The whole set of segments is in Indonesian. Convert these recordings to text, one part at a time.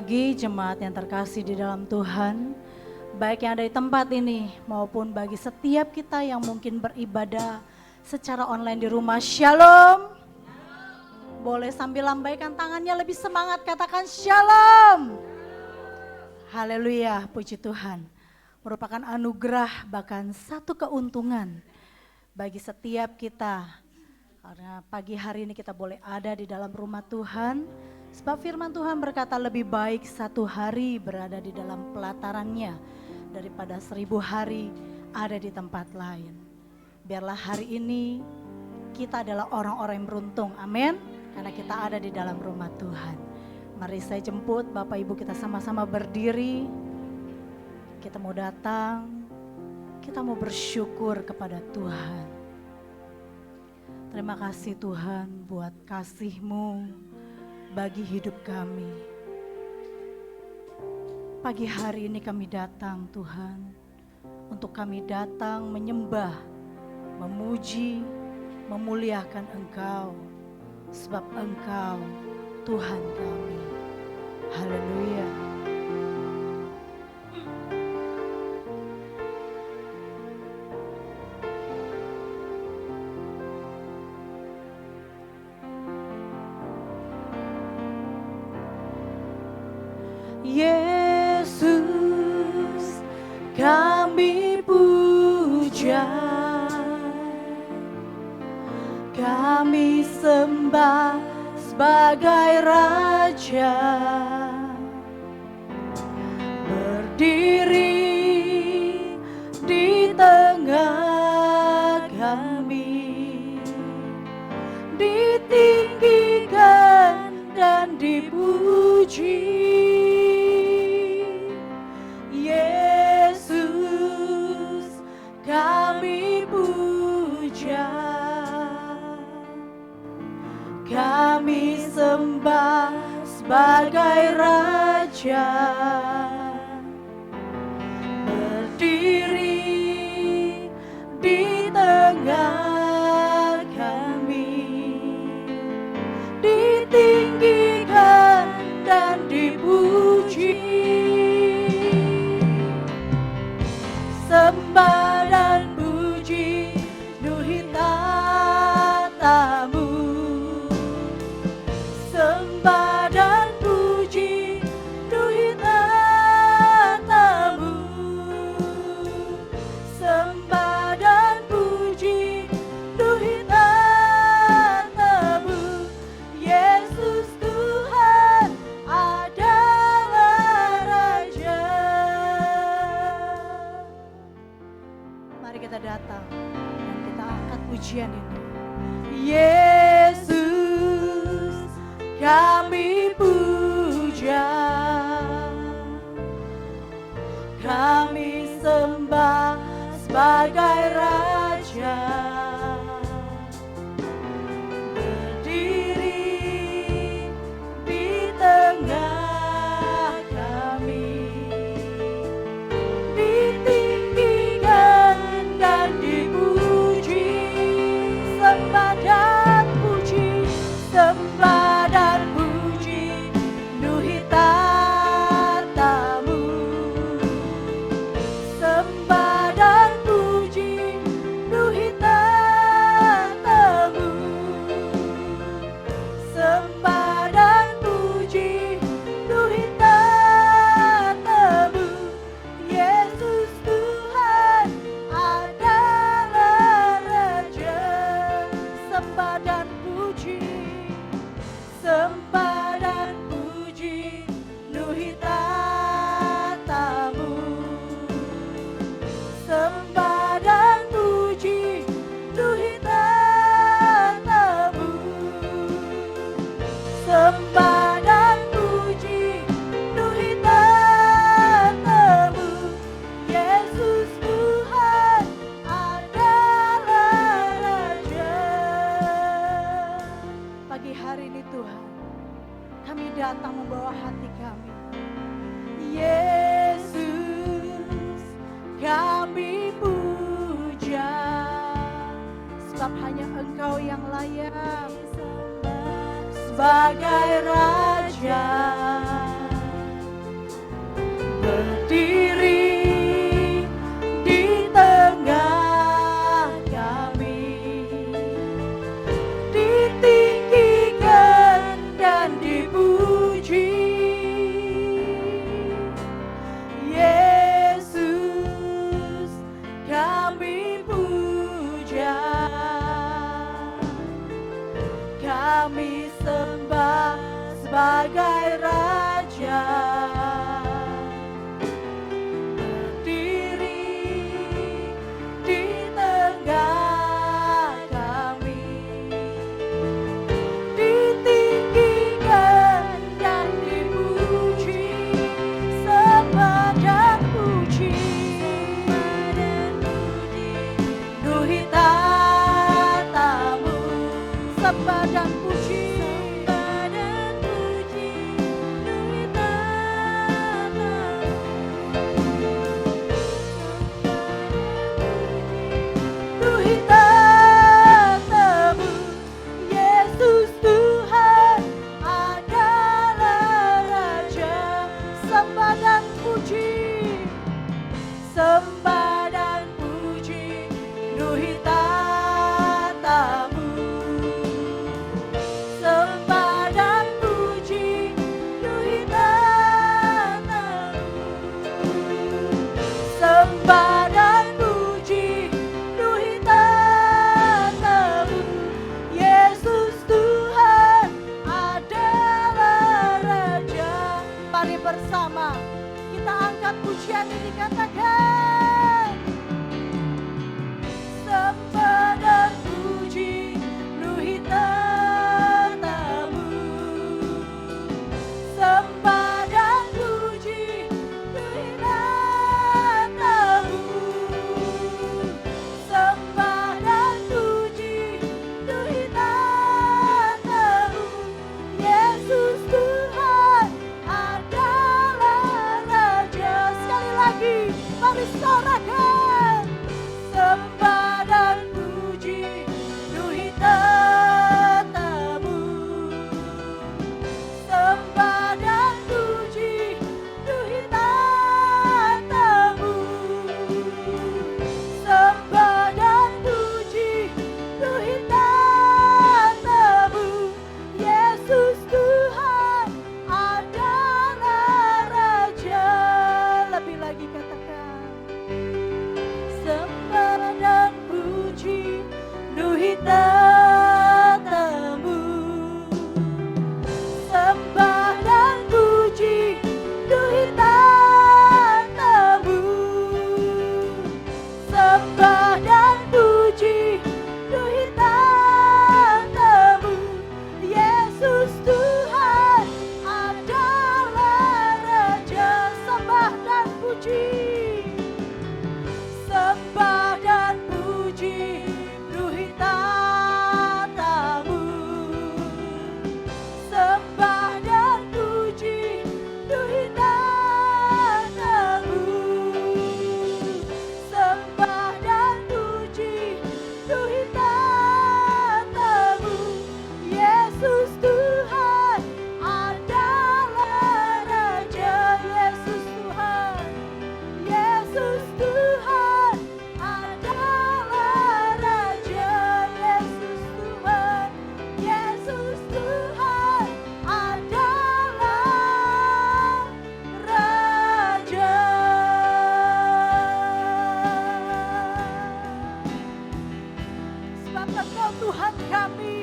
pagi jemaat yang terkasih di dalam Tuhan, baik yang ada di tempat ini maupun bagi setiap kita yang mungkin beribadah secara online di rumah. Shalom. Boleh sambil lambaikan tangannya lebih semangat, katakan shalom. Haleluya, puji Tuhan. Merupakan anugerah bahkan satu keuntungan bagi setiap kita. Karena pagi hari ini kita boleh ada di dalam rumah Tuhan. Sebab firman Tuhan berkata lebih baik satu hari berada di dalam pelatarannya daripada 1000 hari ada di tempat lain. Biarlah hari ini kita adalah orang-orang yang beruntung, amin. Karena kita ada di dalam rumah Tuhan. Mari saya jemput Bapak Ibu kita sama-sama berdiri. Kita mau datang, kita mau bersyukur kepada Tuhan. Terima kasih Tuhan buat kasih-Mu bagi hidup kami. Pagi hari ini kami datang Tuhan, untuk kami datang menyembah, memuji, memuliakan Engkau, sebab Engkau Tuhan kami. Haleluya. Yesus kami puja, kami sembah sebagai Raja, berdiri di tengah kami, ditinggikan dan dipuji. Yesus kami puja, kami sembah sebagai Raja, berdiri di tengah kami, ditinggikan dan dipuji. Sembah dan puji nuhi tatamu, sembah dan puji nuhi tatamu, sembah dan puji nuhi tatamu. Yesus Tuhan adalah Raja. Mari kita datang dan kita angkat pujian ini. Yesus kami puja, kami sembah sebagai Raja, berdiri di tengah kami, ditinggikan dan dipuji. Sembah dan puji, sembah dan puji nuhi tatamu, sembah dan puji nuhi tatamu, sembah dan puji nuhi tatamu. Yesus Tuhan adalah Raja. Sembah dan puji, sembah dan puji nuhi tatamu, sembah dan puji nuhi tatamu, sembah dan puji nuhi tatamu. Yesus Tuhan adalah Raja. Pagi hari ini Tuhan, kami datang membawa hati kami. Yesus kami puja, sebab hanya Engkau yang layak sebagai Raja, bersama. Kita angkat pujian ini, katakan. Sembah dan puji penuhi tatamu. Sembah dan puji penuhi tatamu. Sembah dan puji penuhi tatamu. Yesus Tuhan adalah Raja. Sekali lagi, mari sorakan. Sembah dan puji penuhi tatamu. Sembah dan puji penuhi tatamu. Sembah dan puji penuhi tatamu. Yesus Tuhan adalah Raja. Lebih lagi katakan. Sembah dan puji penuhi tatamu. Sembah dan puji penuhi tatamu. Sembah dan puji penuhi tatamu. Yesus Tuhan adalah Raja. Sembah dan puji. Sembah dan puji penuhi tatamu. Sembah dan puji penuhi tatamu. Sembah dan puji penuhi tatamu. Yesus Tuhan adalah Raja. Yesus Tuhan. Yesus Tuhan adalah Raja. Yesus Tuhan. Yesus Tuhan adalah Raja. Sebab Engkau Tuhan kami,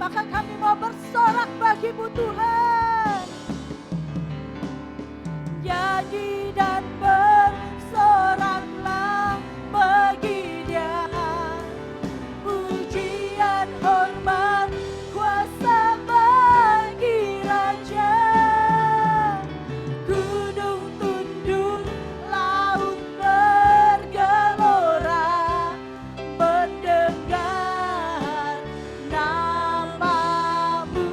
maka kami mau bersorak bagi-Mu Tuhan. Nyanyi dan bersoraklah bagi Dia. Pujian, hormat, kuasa bagi Raja. Gunung tunduk, laut bergelora, mendengar nama-Mu.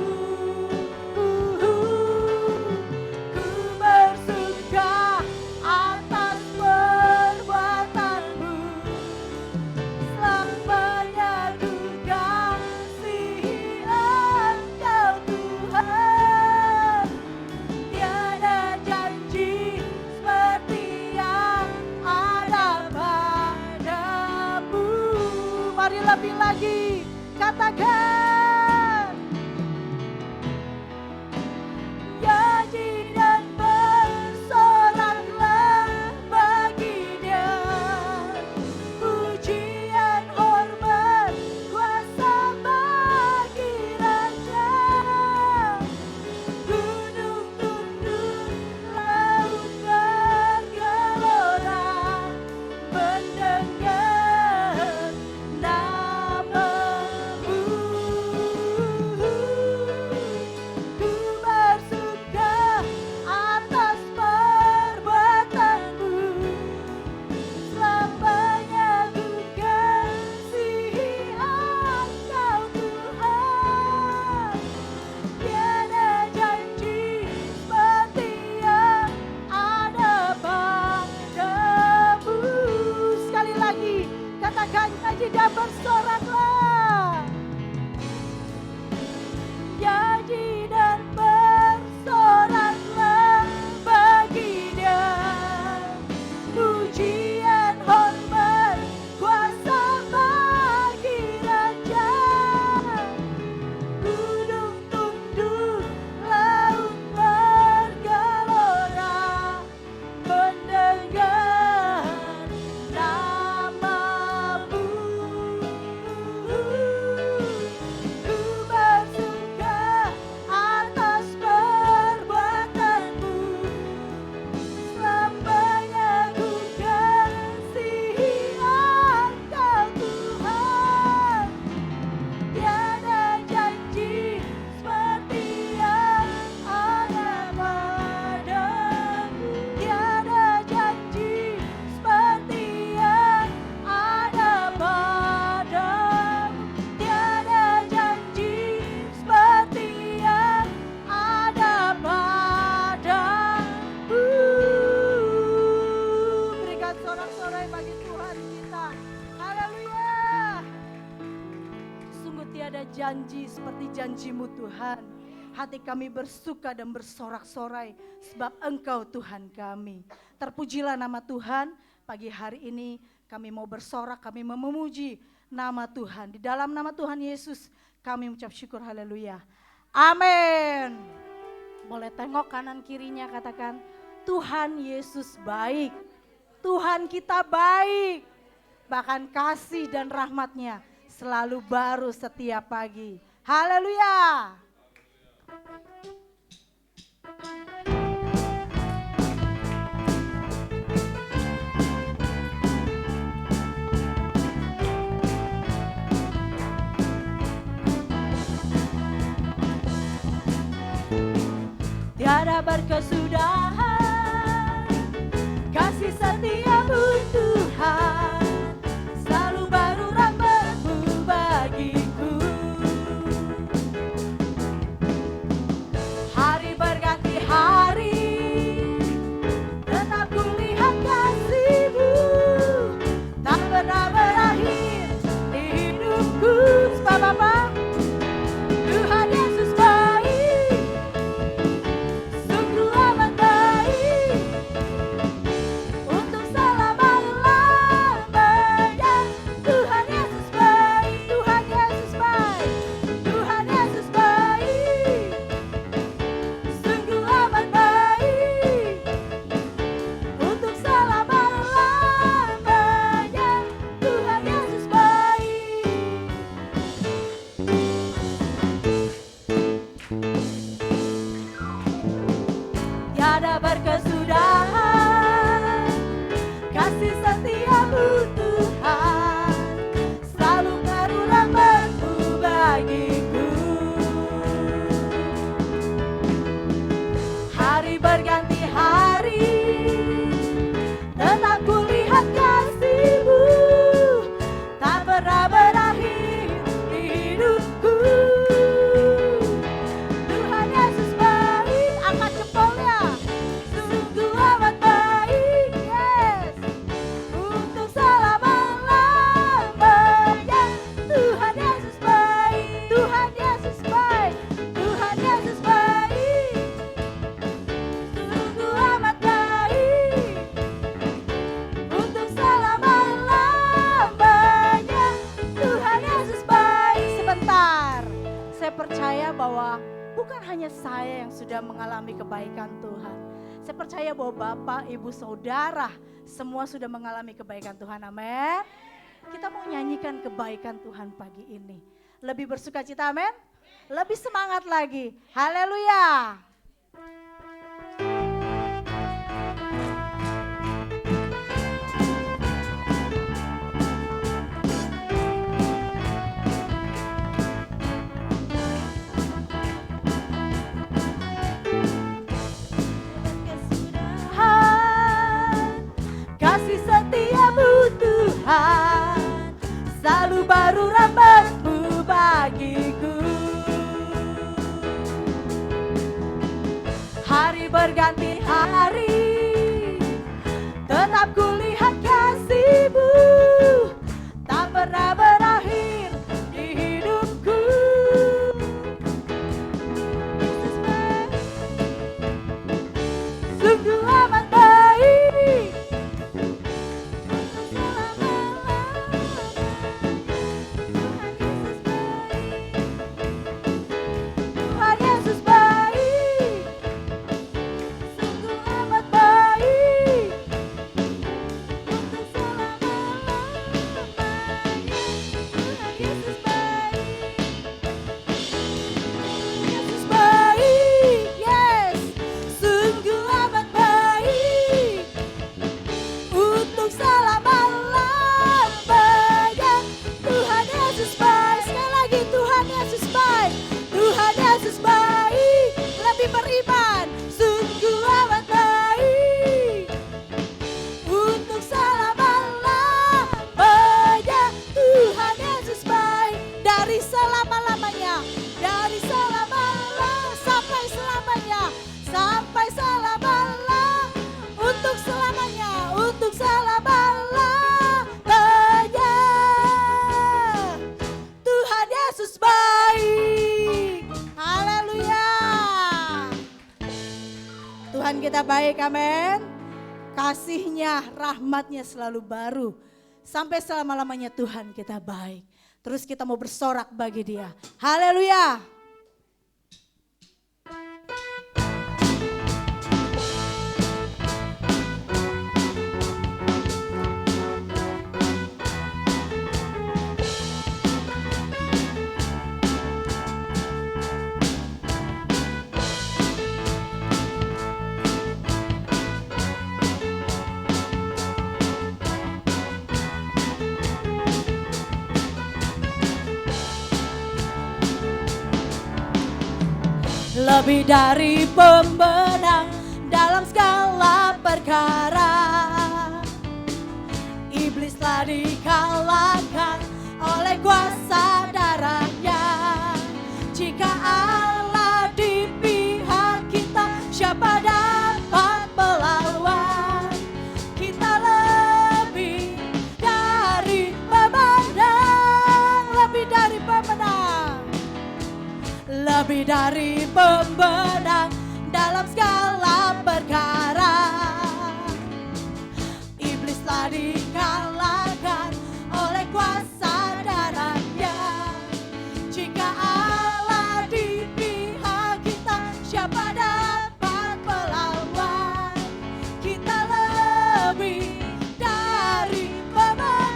Ku bersuka atas perbuatan-Mu, selamanya ku kasihi Engkau Tuhan. Tiada janji seperti yang ada padamu. Mari lebih lagi katakan. Nyanyi dan bersoraklah bagi Dia. Pujian, hormat, kuasa bagi Raja. Gunung tunduk, laut bergelora, mendengar nama-Mu. berjanji seperti janji-Mu Tuhan. Hati kami bersuka dan bersorak-sorai sebab Engkau Tuhan kami. Terpujilah nama Tuhan. Pagi hari ini kami mau bersorak, kami mau memuji nama Tuhan. Di dalam nama Tuhan Yesus kami mengucap syukur, haleluya. Amin. Boleh tengok kanan kirinya, katakan Tuhan Yesus baik. Tuhan kita baik. Bahkan kasih dan rahmat-Nya selalu baru setiap pagi. Haleluya. Tiada berkesudahan kasih setia-Mu Tuhan, selalu baru rahmat-Mu bagiku. Hari berganti hari, tetap kulihat kasih-Mu, tak pernah berakhir di hidupku. Sebab apa? Tuhan Yesus baik, sungguh amat baik, untuk selama-lamanya. Tuhan Yesus baik, Tuhan Yesus baik, Tuhan Yesus baik, sungguh amat baik, untuk selama-lamanya. Tuhan Yesus baik. Tiada berkesudahan kasih setia-Mu Tuhan, selalu baru rahmat-Mu bagiku. Hari berganti hari, tetap kulihat kasih-Mu, tak pernah berakhir di hidupku. Tuhan Yesus baik, angkat jempolnya. Sungguh amat baik, yes, untuk selama-lamanya. Tuhan Yesus baik, Tuhan Yesus baik, Tuhan Yesus baik, sungguh amat baik, untuk selama-lamanya. Tuhan Yesus baik. Sebentar, saya percaya bahwa bukan hanya saya yang sudah mengalami kebaikan Tuhan. Saya percaya bahwa Bapak, Ibu, Saudara semua sudah mengalami kebaikan Tuhan. Amin. Kita mau nyanyikan kebaikan Tuhan pagi ini. Lebih bersuka cita, amin. Lebih semangat lagi. Haleluya. Kasih setia-Mu Tuhan, selalu baru rahmat-Mu bagiku. Hari berganti hari, tetap kulihat kasih-Mu, tak pernah berakhir di hidupku. Yesus baik, sungguh amat baik, untuk selama-lamanya. Tuhan Yesus baik, sungguh amat baik, untuk selama-lamanya. Tuhan Yesus baik, Yesus baik, yes, sungguh amat baik. kita baik, amin. Kasih-Nya, rahmat-Nya selalu baru. Sampai selama-lamanya Tuhan kita baik. Terus kita mau bersorak bagi Dia. Haleluya. Lebih dari pemenang dalam segala perkara, iblis telah dikalahkan oleh kuasa darah-Nya. Jika Allah di pihak kita, siapa dapat melawan? Kita lebih dari pemenang, lebih dari pemenang. Lebih dari pemenang dalam segala perkara, iblis telah dikalahkan oleh kuasa darah-Nya. Jika Allah di pihak kita, siapa dapat melawan? Kita lebih dari pemenang.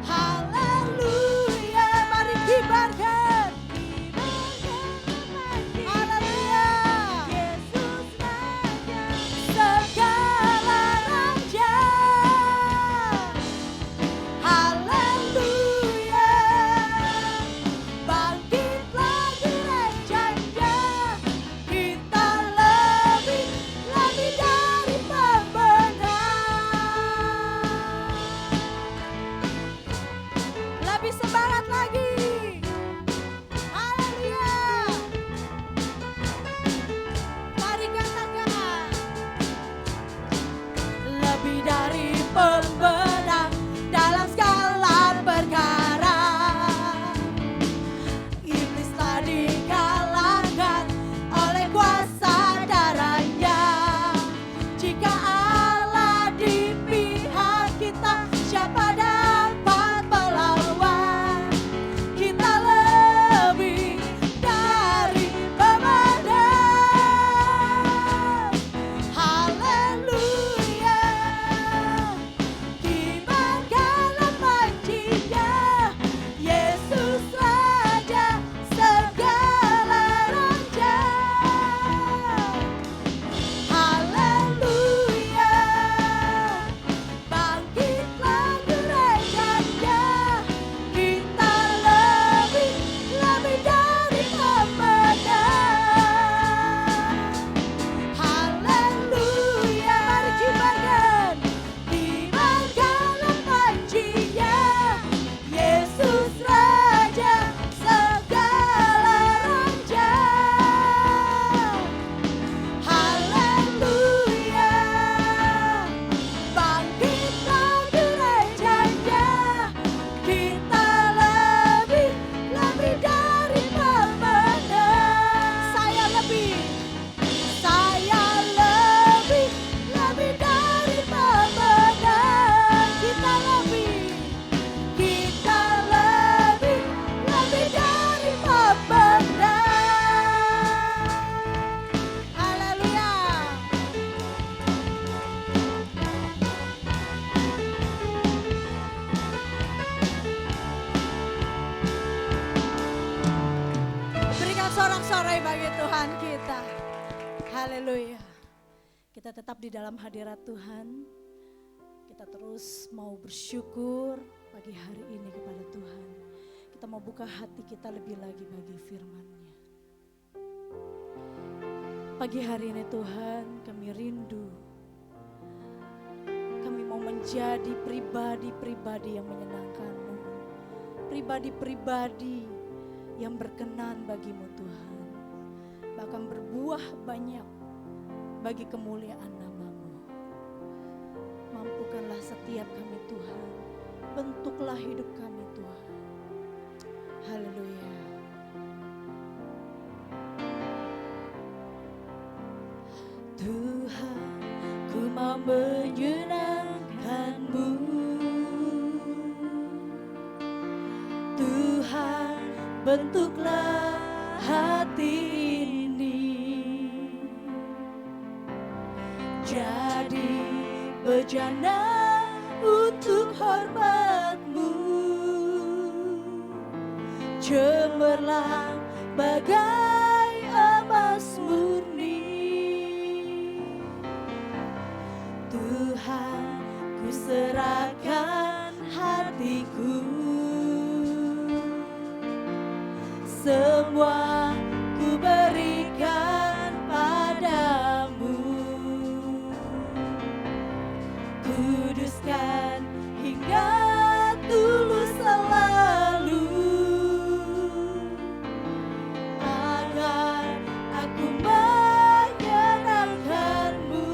Haleluya, mari kibarkan. Haleluya, Yesus Raja, segala raja. Haleluya, bangkitlah gereja-Nya. Kita lebih dari pemenang. Lebih semangat lagi. Haleluya. Mari katakan. Lebih dari pemenang dalam segala perkara, iblis telah dikalahkan oleh kuasa darah-Nya. Jika Allah di pihak kita, siapa dapat melawan? Kita lebih dari pemenang. Haleluya, kibarkanlah panji-Nya. Yesus Raja, segala raja. Haleluya, bangkitlah gereja-Nya. Kita lebih dari pemenang. Haleluya, mari kibarkan. Kibarkanlah panji-Nya. Yesus Raja, segala raja. Haleluya, bangkitlah gereja-Nya. Kita lebih dari pemenang. Saya lebih dari pemenang. Kita lebih dari pemenang. Haleluya. Berikan sorak-sorai bagi Tuhan kita. Haleluya. Kita tetap di dalam hadirat Tuhan. Kita terus mau bersyukur pagi hari ini kepada Tuhan. Kita mau buka hati kita lebih lagi bagi firman-Nya. Pagi hari ini Tuhan, kami rindu. Kami mau menjadi pribadi-pribadi yang menyenangkan-Mu. Pribadi-pribadi yang berkenan bagi-Mu Tuhan. Bahkan berbuah banyak bagi kemuliaan nama-Mu. Mampukanlah setiap kami Tuhan. Bentuklah hidup kami Tuhan. Haleluya. mau menyenangkan-Mu. Tuhan, bentuklah hati ini jadi bejana untuk hormat-Mu, cemerlang bagai emas murni. Tuhan, ku serahkan hatiku, semua ku berikan padamu. Kuduskan hingga tulus selalu, agar aku menyenangkan-Mu.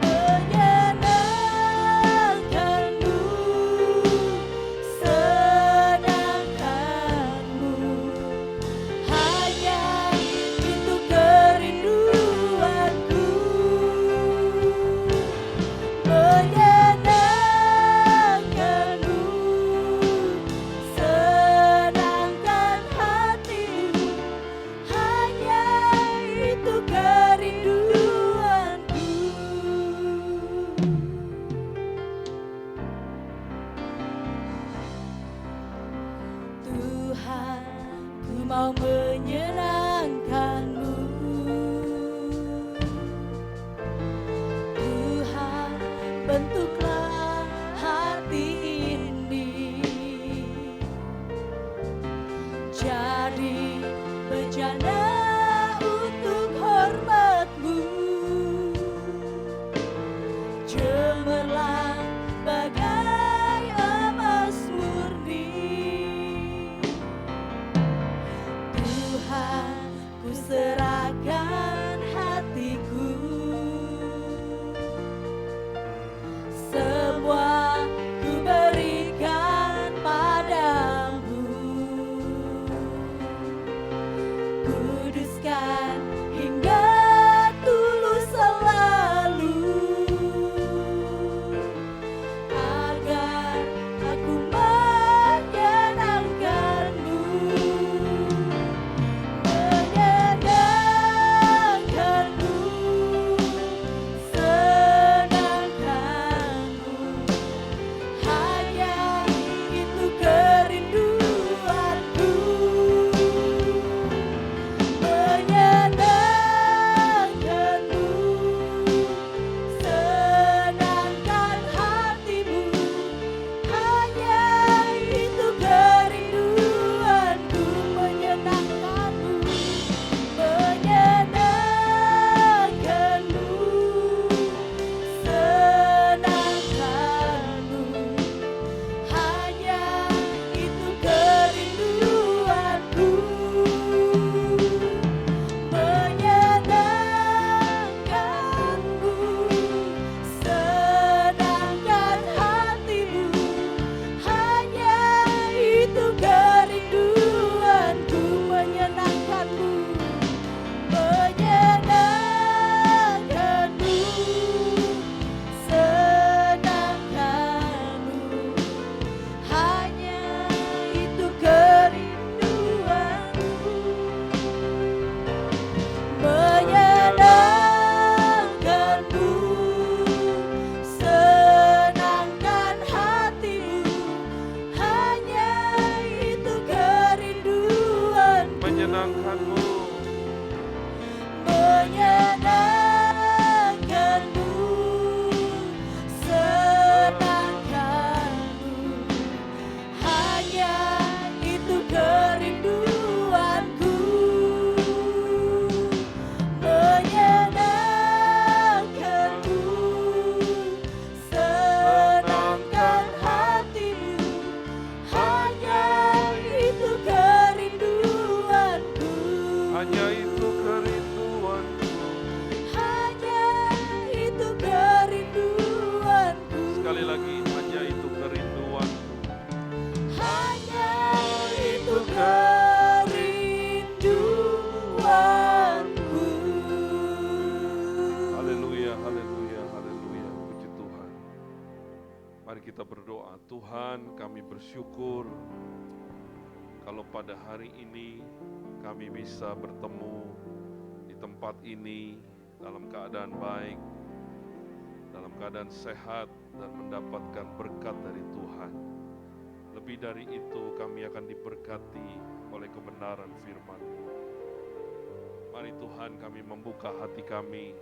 Menyenangkan-Mu, senangkan-Mu, hanya itu kerinduanku. Menyenangkan-Mu, senangkan hatimu, hanya itu kerinduanku. Tuhan, ku mau menyenangkan-Mu. Tuhan, bentuklah hati ini jadi bejana untuk hormat-Mu, cemerlang bagai emas murni. Tuhan, ku serahkan hatiku, semua ku berikan padamu. Kuduskan hingga tulus selalu, agar aku menyenangkan-Mu. Menyenangkan-Mu, senangkan-Mu, hanya itu kerinduanku. Menyenangkan-Mu, senangkan hatimu, hanya itu kerinduanku. Menyenangkan-Mu, menyenangkan-Mu, senangkan-Mu, hanya itu kerinduanku. Menyenangkan-Mu, senangkan hatimu, hanya itu kerinduanku. Menyenangkan-Mu, menyenangkan-Mu, senangkan-Mu, hanya itu kerinduanku. Menyenangkan-Mu, senangkan hatimu, hanya itu kerinduanku. Menyenangkan-Mu, Menyenangkan-Mu, senangkan-Mu, hanya itu kerinduanku. Menyenangkan-Mu, senangkan hatimu, hanya itu kerinduanku. hanya itu kerinduanku. Hanya itu kerinduanku. Sekali lagi, hanya itu kerinduanku. Hanya itu kerinduanku. Haleluya. Mari kita berdoa. Tuhan, kami bersyukur kalau pada hari ini kami bisa bertemu di tempat ini dalam keadaan baik, dalam keadaan sehat, dan mendapatkan berkat dari Tuhan. Lebih dari itu, kami akan diberkati oleh kebenaran firman-Mu. Mari Tuhan, kami membuka hati kami,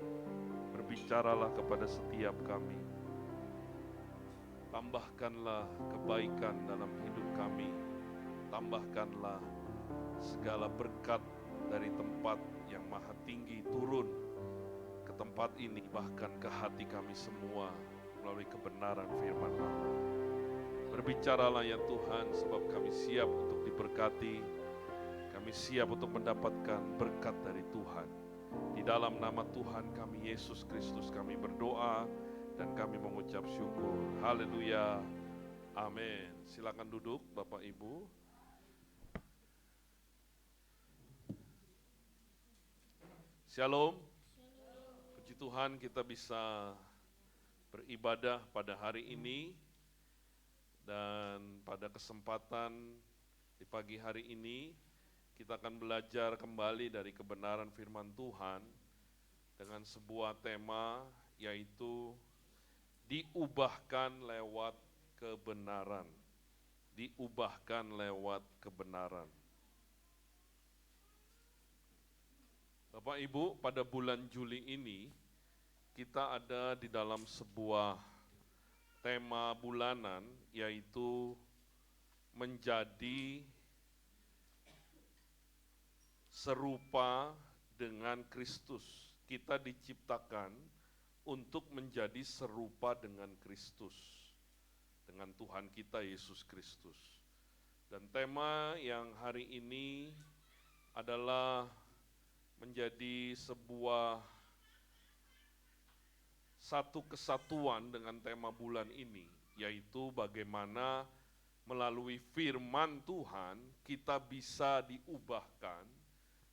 berbicaralah kepada setiap kami. Tambahkanlah kebaikan dalam hidup kami, tambahkanlah segala berkat dari tempat yang maha tinggi turun ke tempat ini, bahkan ke hati kami semua melalui kebenaran firman-Mu. Berbicaralah ya Tuhan, sebab kami siap untuk diberkati, kami siap untuk mendapatkan berkat dari Tuhan. Di dalam nama Tuhan kami Yesus Kristus kami berdoa dan kami mengucap syukur. Haleluya. Amin. Silakan duduk Bapak Ibu. Shalom. Puji Tuhan kita bisa beribadah pada hari ini. Dan pada kesempatan di pagi hari ini kita akan belajar kembali dari kebenaran firman Tuhan dengan sebuah tema, yaitu diubahkan lewat kebenaran. Diubahkan lewat kebenaran. Bapak Ibu, pada bulan Juli ini kita ada di dalam sebuah tema bulanan, yaitu menjadi serupa dengan Kristus. Kita diciptakan untuk menjadi serupa dengan Kristus, dengan Tuhan kita Yesus Kristus. Dan tema yang hari ini adalah menjadi sebuah satu kesatuan dengan tema bulan ini, yaitu bagaimana melalui firman Tuhan kita bisa diubahkan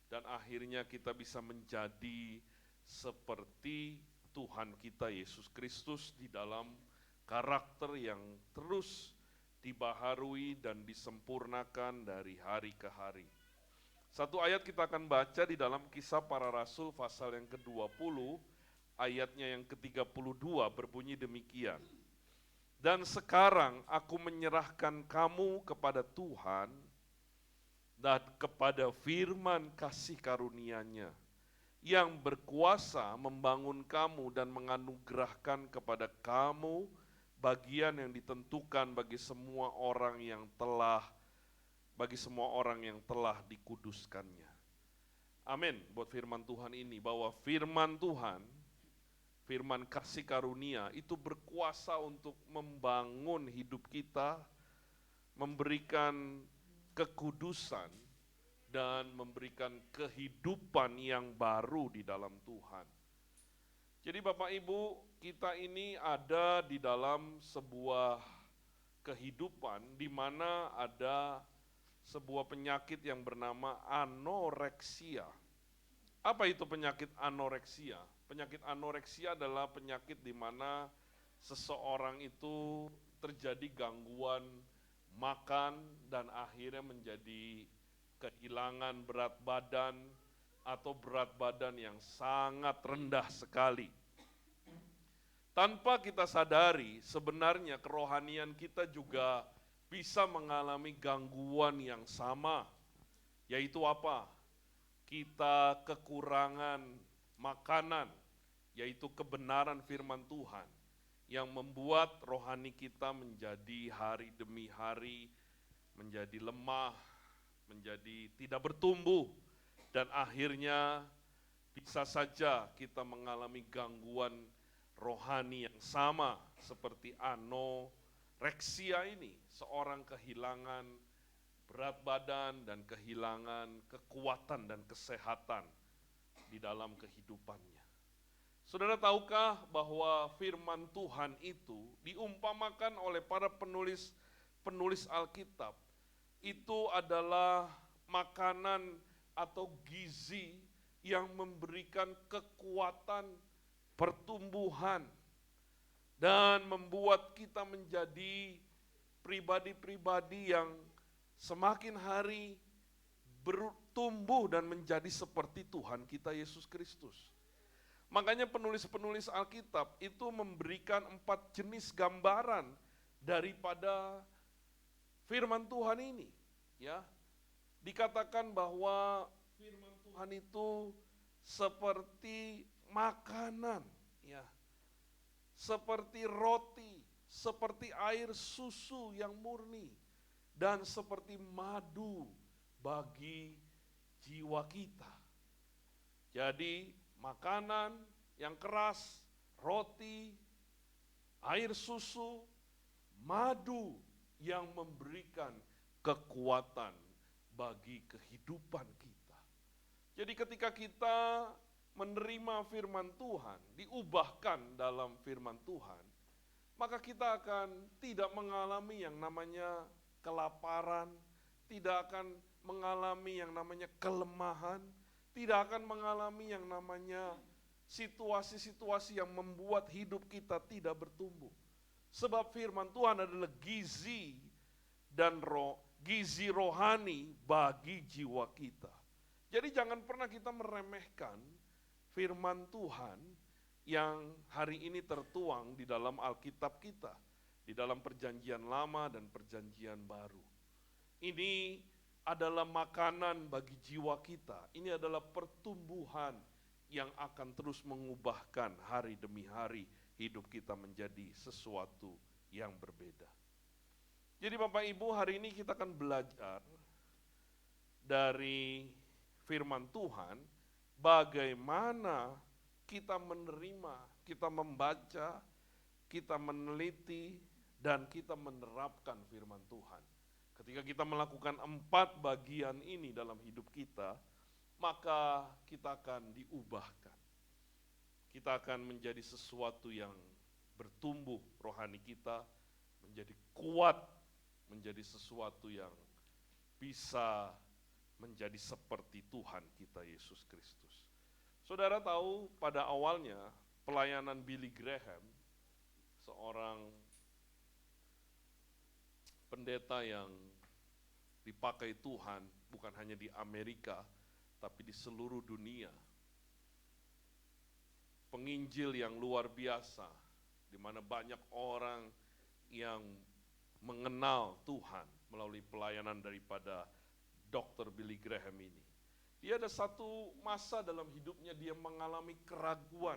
dan akhirnya kita bisa menjadi seperti Tuhan kita Yesus Kristus di dalam karakter yang terus dibaharui dan disempurnakan dari hari ke hari. Satu ayat kita akan baca di dalam Kisah Para Rasul pasal yang ke-20, ayatnya yang ke-32 berbunyi demikian. Dan sekarang aku menyerahkan kamu kepada Tuhan dan kepada firman kasih karunia-Nya yang berkuasa membangun kamu dan menganugerahkan kepada kamu bagian yang ditentukan bagi semua orang yang telah dikuduskannya. Amin. Buat firman Tuhan ini, bahwa firman Tuhan, firman kasih karunia itu berkuasa untuk membangun hidup kita, memberikan kekudusan, dan memberikan kehidupan yang baru di dalam Tuhan. Jadi Bapak Ibu, kita ini ada di dalam sebuah kehidupan di mana ada sebuah penyakit yang bernama anoreksia. Apa itu penyakit anoreksia? Penyakit anoreksia adalah penyakit di mana seseorang itu terjadi gangguan makan dan akhirnya menjadi kehilangan berat badan atau berat badan yang sangat rendah sekali. Tanpa kita sadari, sebenarnya kerohanian kita juga bisa mengalami gangguan yang sama, yaitu apa? Kita kekurangan makanan, yaitu kebenaran firman Tuhan, yang membuat rohani kita menjadi hari demi hari, menjadi lemah, menjadi tidak bertumbuh, dan akhirnya bisa saja kita mengalami gangguan rohani yang sama seperti anoreksia ini, seorang kehilangan berat badan dan kehilangan kekuatan dan kesehatan di dalam kehidupannya. Saudara tahukah bahwa firman Tuhan itu diumpamakan oleh para penulis Alkitab, itu adalah makanan atau gizi yang memberikan kekuatan pertumbuhan dan membuat kita menjadi pribadi-pribadi yang semakin hari bertumbuh dan menjadi seperti Tuhan kita Yesus Kristus. Makanya penulis-penulis Alkitab itu memberikan 4 jenis gambaran daripada firman Tuhan ini. Ya, dikatakan bahwa firman Tuhan itu seperti makanan, ya, seperti roti, seperti air susu yang murni, dan seperti madu bagi jiwa kita. Jadi makanan yang keras, roti, air susu, madu yang memberikan kekuatan bagi kehidupan kita. Jadi ketika kita menerima firman Tuhan, diubahkan dalam firman Tuhan, maka kita akan tidak mengalami yang namanya kelaparan, tidak akan mengalami yang namanya kelemahan, tidak akan mengalami yang namanya situasi-situasi yang membuat hidup kita tidak bertumbuh. Sebab firman Tuhan adalah gizi dan gizi rohani bagi jiwa kita. Jadi jangan pernah kita meremehkan firman Tuhan yang hari ini tertuang di dalam Alkitab kita, di dalam Perjanjian Lama dan Perjanjian Baru. Ini adalah makanan bagi jiwa kita, ini adalah pertumbuhan yang akan terus mengubahkan hari demi hari hidup kita menjadi sesuatu yang berbeda. Jadi Bapak Ibu, hari ini kita akan belajar dari firman Tuhan, bagaimana kita menerima, kita membaca, kita meneliti, dan kita menerapkan firman Tuhan. Ketika kita melakukan 4 bagian ini dalam hidup kita, maka kita akan diubahkan. Kita akan menjadi sesuatu yang bertumbuh rohani kita, menjadi kuat, menjadi sesuatu yang bisa menjadi seperti Tuhan kita Yesus Kristus. Saudara tahu pada awalnya pelayanan Billy Graham, seorang pendeta yang dipakai Tuhan bukan hanya di Amerika, tapi di seluruh dunia. Penginjil yang luar biasa, di mana banyak orang yang mengenal Tuhan melalui pelayanan daripada Dr. Billy Graham ini. Dia ada satu masa dalam hidupnya dia mengalami keraguan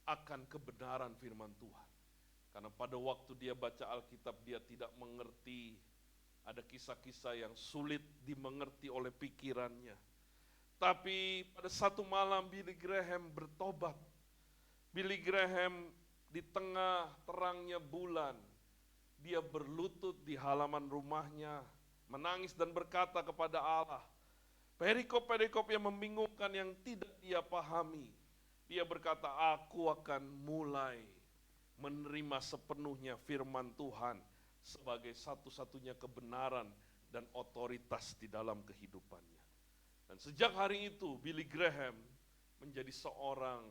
akan kebenaran firman Tuhan. Karena pada waktu dia baca Alkitab dia tidak mengerti, ada kisah-kisah yang sulit dimengerti oleh pikirannya. Tapi pada satu malam Billy Graham bertobat. Billy Graham di tengah terangnya bulan, dia berlutut di halaman rumahnya, menangis dan berkata kepada Allah, perikop-perikop yang membingungkan yang tidak dia pahami. Dia berkata, aku akan mulai menerima sepenuhnya firman Tuhan sebagai satu-satunya kebenaran dan otoritas di dalam kehidupannya. Dan sejak hari itu Billy Graham menjadi seorang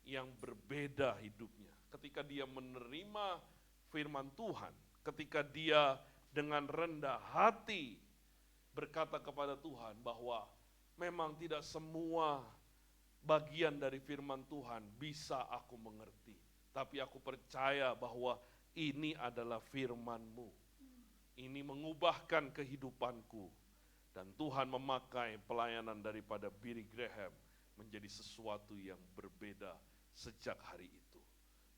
yang berbeda hidupnya. Ketika dia menerima firman Tuhan, ketika dia dengan rendah hati berkata kepada Tuhan bahwa memang tidak semua bagian dari firman Tuhan bisa aku mengerti. Tapi aku percaya bahwa ini adalah firman-Mu. Ini mengubahkan kehidupanku. Dan Tuhan memakai pelayanan daripada Billy Graham menjadi sesuatu yang berbeda sejak hari itu.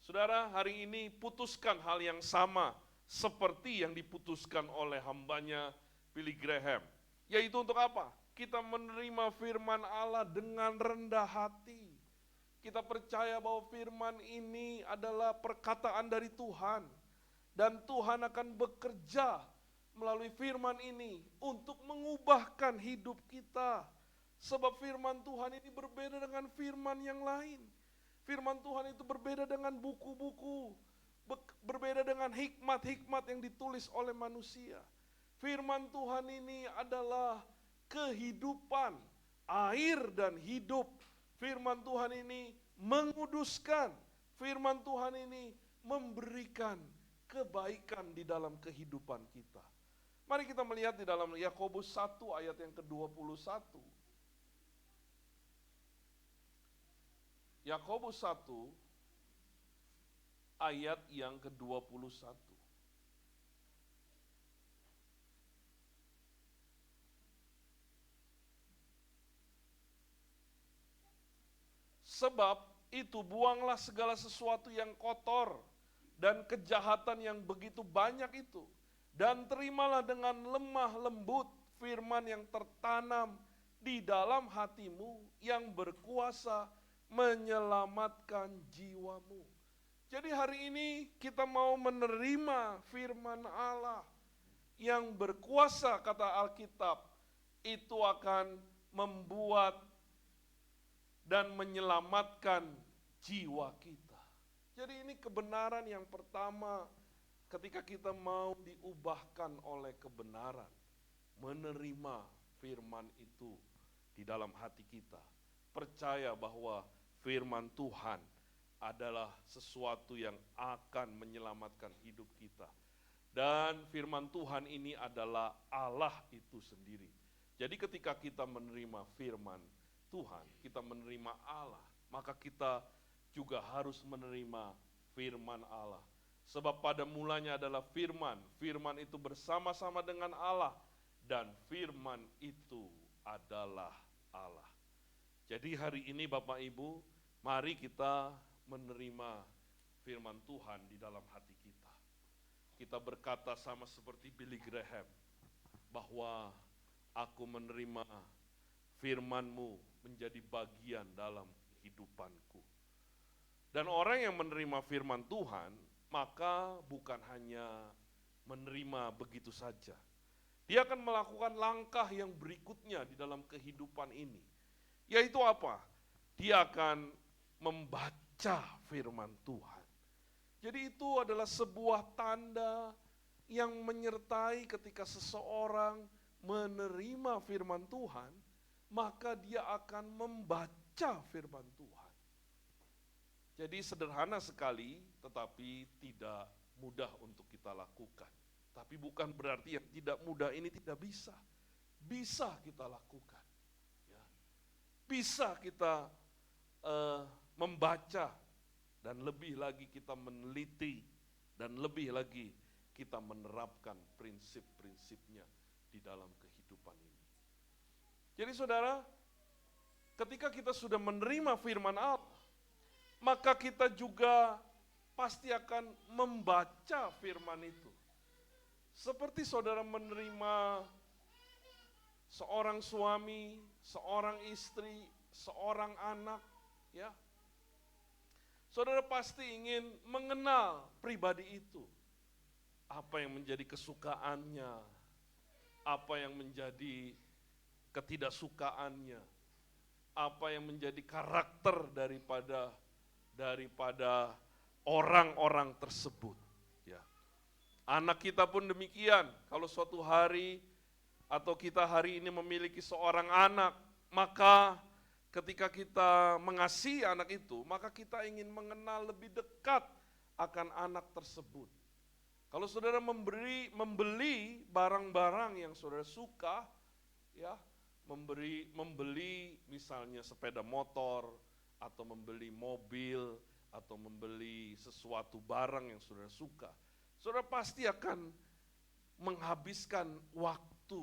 Saudara, hari ini putuskan hal yang sama seperti yang diputuskan oleh hambanya Billy Graham. Yaitu untuk apa? Kita menerima firman Allah dengan rendah hati. Kita percaya bahwa firman ini adalah perkataan dari Tuhan. Dan Tuhan akan bekerja melalui firman ini untuk mengubahkan hidup kita. Sebab firman Tuhan ini berbeda dengan firman yang lain. Firman Tuhan itu berbeda dengan buku-buku, berbeda dengan hikmat-hikmat yang ditulis oleh manusia. Firman Tuhan ini adalah kehidupan, air dan hidup. Firman Tuhan ini menguduskan. Firman Tuhan ini memberikan kebaikan di dalam kehidupan kita. Mari kita melihat di dalam Yakobus 1 ayat yang ke-21. Yakobus 1 ayat yang ke-21. Sebab itu buanglah segala sesuatu yang kotor dan kejahatan yang begitu banyak itu. Dan terimalah dengan lemah lembut firman yang tertanam di dalam hatimu yang berkuasa menyelamatkan jiwamu. Jadi hari ini kita mau menerima firman Allah yang berkuasa, kata Alkitab, itu akan membuat dan menyelamatkan jiwa kita. Jadi ini kebenaran yang pertama ketika kita mau diubahkan oleh kebenaran. Menerima firman itu di dalam hati kita. Percaya bahwa firman Tuhan adalah sesuatu yang akan menyelamatkan hidup kita. Dan firman Tuhan ini adalah Allah itu sendiri. Jadi ketika kita menerima firman Tuhan, kita menerima Allah, maka kita juga harus menerima firman Allah. Sebab pada mulanya adalah firman, firman itu bersama-sama dengan Allah, dan firman itu adalah Allah. Jadi hari ini Bapak Ibu, mari kita menerima firman Tuhan di dalam hati kita. Kita berkata sama seperti Billy Graham, bahwa aku menerima firman-Mu menjadi bagian dalam kehidupanku. Dan orang yang menerima firman Tuhan, maka bukan hanya menerima begitu saja. Dia akan melakukan langkah yang berikutnya di dalam kehidupan ini. Yaitu apa? Dia akan membaca firman Tuhan. Jadi itu adalah sebuah tanda yang menyertai ketika seseorang menerima firman Tuhan, maka dia akan membaca firman Tuhan. Jadi sederhana sekali, tetapi tidak mudah untuk kita lakukan. Tapi bukan berarti yang tidak mudah ini tidak bisa. Bisa kita lakukan. Ya. Bisa kita membaca, dan lebih lagi kita meneliti, dan lebih lagi kita menerapkan prinsip-prinsipnya di dalam kehidupan ini. Jadi saudara, ketika kita sudah menerima firman Allah, maka kita juga pasti akan membaca firman itu. Seperti saudara menerima seorang suami, seorang istri, seorang anak, ya. Saudara pasti ingin mengenal pribadi itu. Apa yang menjadi kesukaannya, apa yang menjadi ketidaksukaannya, apa yang menjadi karakter daripada orang-orang tersebut. Ya. Anak kita pun demikian, kalau suatu hari atau kita hari ini memiliki seorang anak, maka ketika kita mengasihi anak itu, maka kita ingin mengenal lebih dekat akan anak tersebut. Kalau saudara membeli barang-barang yang saudara suka, ya, membeli misalnya sepeda motor, atau membeli mobil, atau membeli sesuatu barang yang saudara suka, saudara pasti akan menghabiskan waktu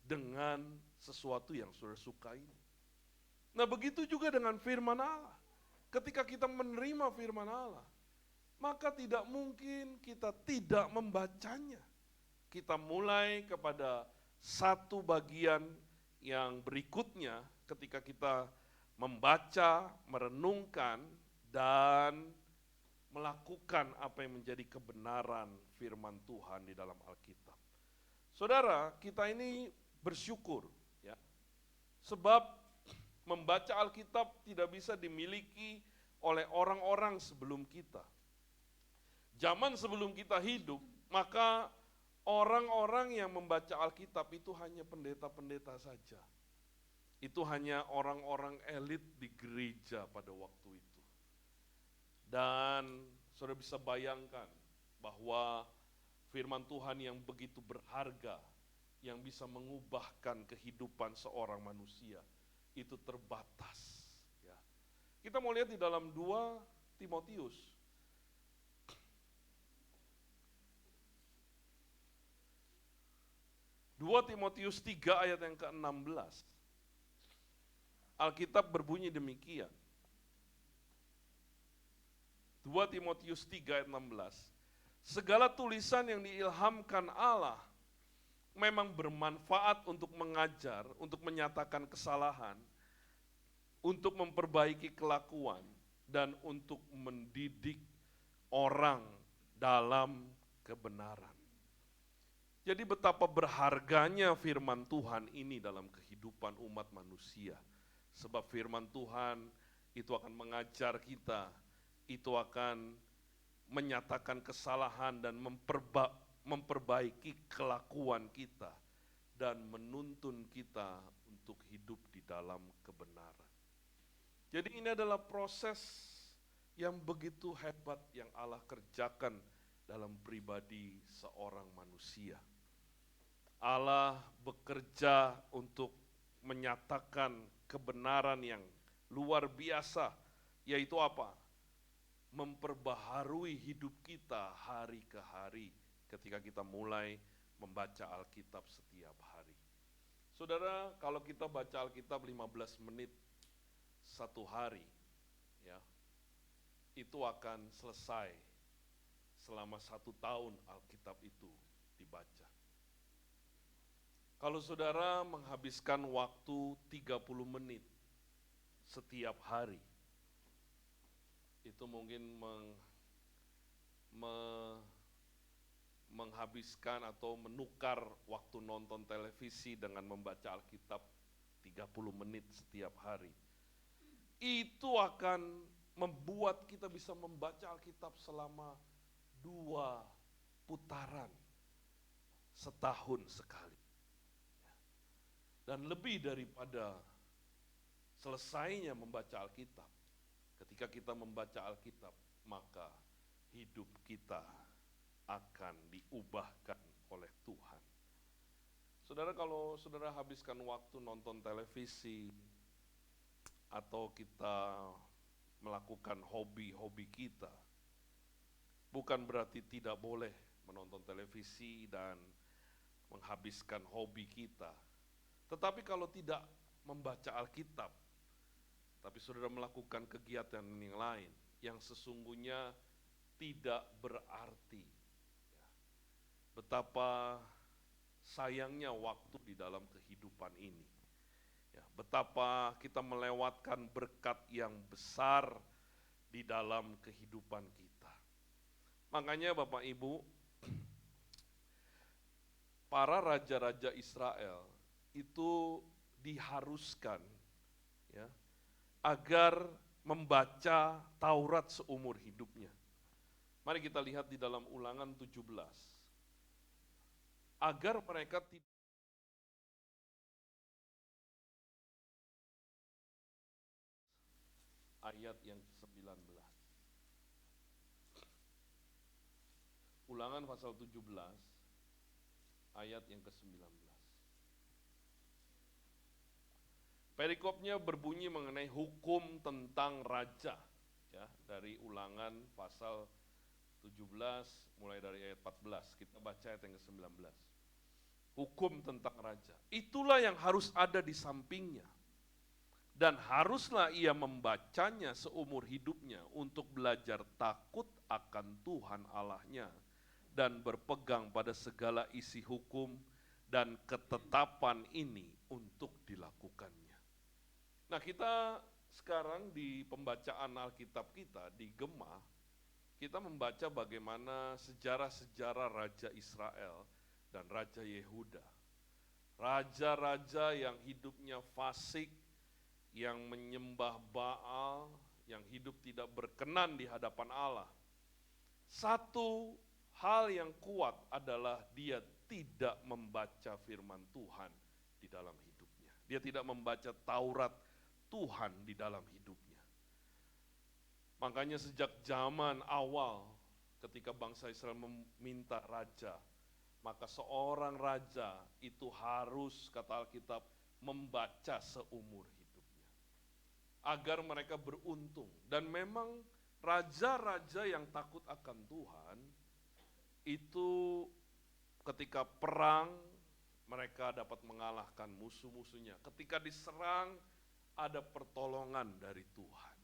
dengan sesuatu yang saudara suka ini. Nah begitu juga dengan firman Allah. Ketika kita menerima firman Allah, maka tidak mungkin kita tidak membacanya. Kita mulai kepada satu bagian yang berikutnya ketika kita membaca, merenungkan, dan melakukan apa yang menjadi kebenaran firman Tuhan di dalam Alkitab. Saudara, kita ini bersyukur, ya, sebab membaca Alkitab tidak bisa dimiliki oleh orang-orang sebelum kita. Zaman sebelum kita hidup, maka orang-orang yang membaca Alkitab itu hanya pendeta-pendeta saja. Itu hanya orang-orang elit di gereja pada waktu itu. Dan Saudara bisa bayangkan bahwa firman Tuhan yang begitu berharga, yang bisa mengubahkan kehidupan seorang manusia, itu terbatas. Ya. Kita mau lihat di dalam 2 Timotius. 2 Timotius 3 ayat yang ke-16. Alkitab berbunyi demikian. 2 Timotius 3 ayat 16. Segala tulisan yang diilhamkan Allah memang bermanfaat untuk mengajar, untuk menyatakan kesalahan, untuk memperbaiki kelakuan, dan untuk mendidik orang dalam kebenaran. Jadi betapa berharganya firman Tuhan ini dalam kehidupan umat manusia. Sebab firman Tuhan itu akan mengajar kita, itu akan menyatakan kesalahan dan memperbaiki kelakuan kita, dan menuntun kita untuk hidup di dalam kebenaran. Jadi ini adalah proses yang begitu hebat yang Allah kerjakan dalam pribadi seorang manusia. Allah bekerja untuk menyatakan kebenaran yang luar biasa, yaitu apa? Memperbaharui hidup kita hari ke hari ketika kita mulai membaca Alkitab setiap hari. Saudara, kalau kita baca Alkitab 15 menit satu hari, ya, itu akan selesai selama 1 tahun Alkitab itu dibaca. Kalau saudara menghabiskan waktu 30 menit setiap hari, itu mungkin menghabiskan atau menukar waktu nonton televisi dengan membaca Alkitab 30 menit setiap hari. Itu akan membuat kita bisa membaca Alkitab selama 2 putaran setahun sekali. Dan lebih daripada selesainya membaca Alkitab, ketika kita membaca Alkitab, maka hidup kita akan diubahkan oleh Tuhan. Saudara, kalau saudara habiskan waktu nonton televisi, atau kita melakukan hobi-hobi kita, bukan berarti tidak boleh menonton televisi dan menghabiskan hobi kita. Tetapi kalau tidak membaca Alkitab, tapi saudara melakukan kegiatan yang lain, yang sesungguhnya tidak berarti. Betapa sayangnya waktu di dalam kehidupan ini. Ya, betapa kita melewatkan berkat yang besar di dalam kehidupan kita. Makanya Bapak Ibu, para raja-raja Israel itu diharuskan, ya, agar membaca Taurat seumur hidupnya. Mari kita lihat di dalam Ulangan 17. Agar mereka tidak ayat yang ke-19. Ulangan pasal 17 ayat yang ke-19. Perikopnya berbunyi mengenai hukum tentang raja, ya, dari Ulangan pasal 17 mulai dari ayat 14. Kita baca ayat yang ke-19. Hukum tentang raja. Itulah yang harus ada di sampingnya. Dan haruslah ia membacanya seumur hidupnya untuk belajar takut akan Tuhan Allahnya dan berpegang pada segala isi hukum dan ketetapan ini untuk dilakukannya. Nah, kita sekarang di pembacaan Alkitab kita di Gemah, kita membaca bagaimana sejarah-sejarah Raja Israel dan Raja Yehuda. Raja-raja yang hidupnya fasik, yang menyembah Baal, yang hidup tidak berkenan di hadapan Allah. Satu hal yang kuat adalah dia tidak membaca firman Tuhan di dalam hidupnya. Dia tidak membaca Taurat Tuhan di dalam hidupnya. Makanya sejak zaman awal ketika bangsa Israel meminta raja, maka seorang raja itu harus, kata Alkitab, membaca seumur hidupnya. Agar mereka beruntung. Dan memang raja-raja yang takut akan Tuhan, itu ketika perang, mereka dapat mengalahkan musuh-musuhnya. Ketika diserang, ada pertolongan dari Tuhan.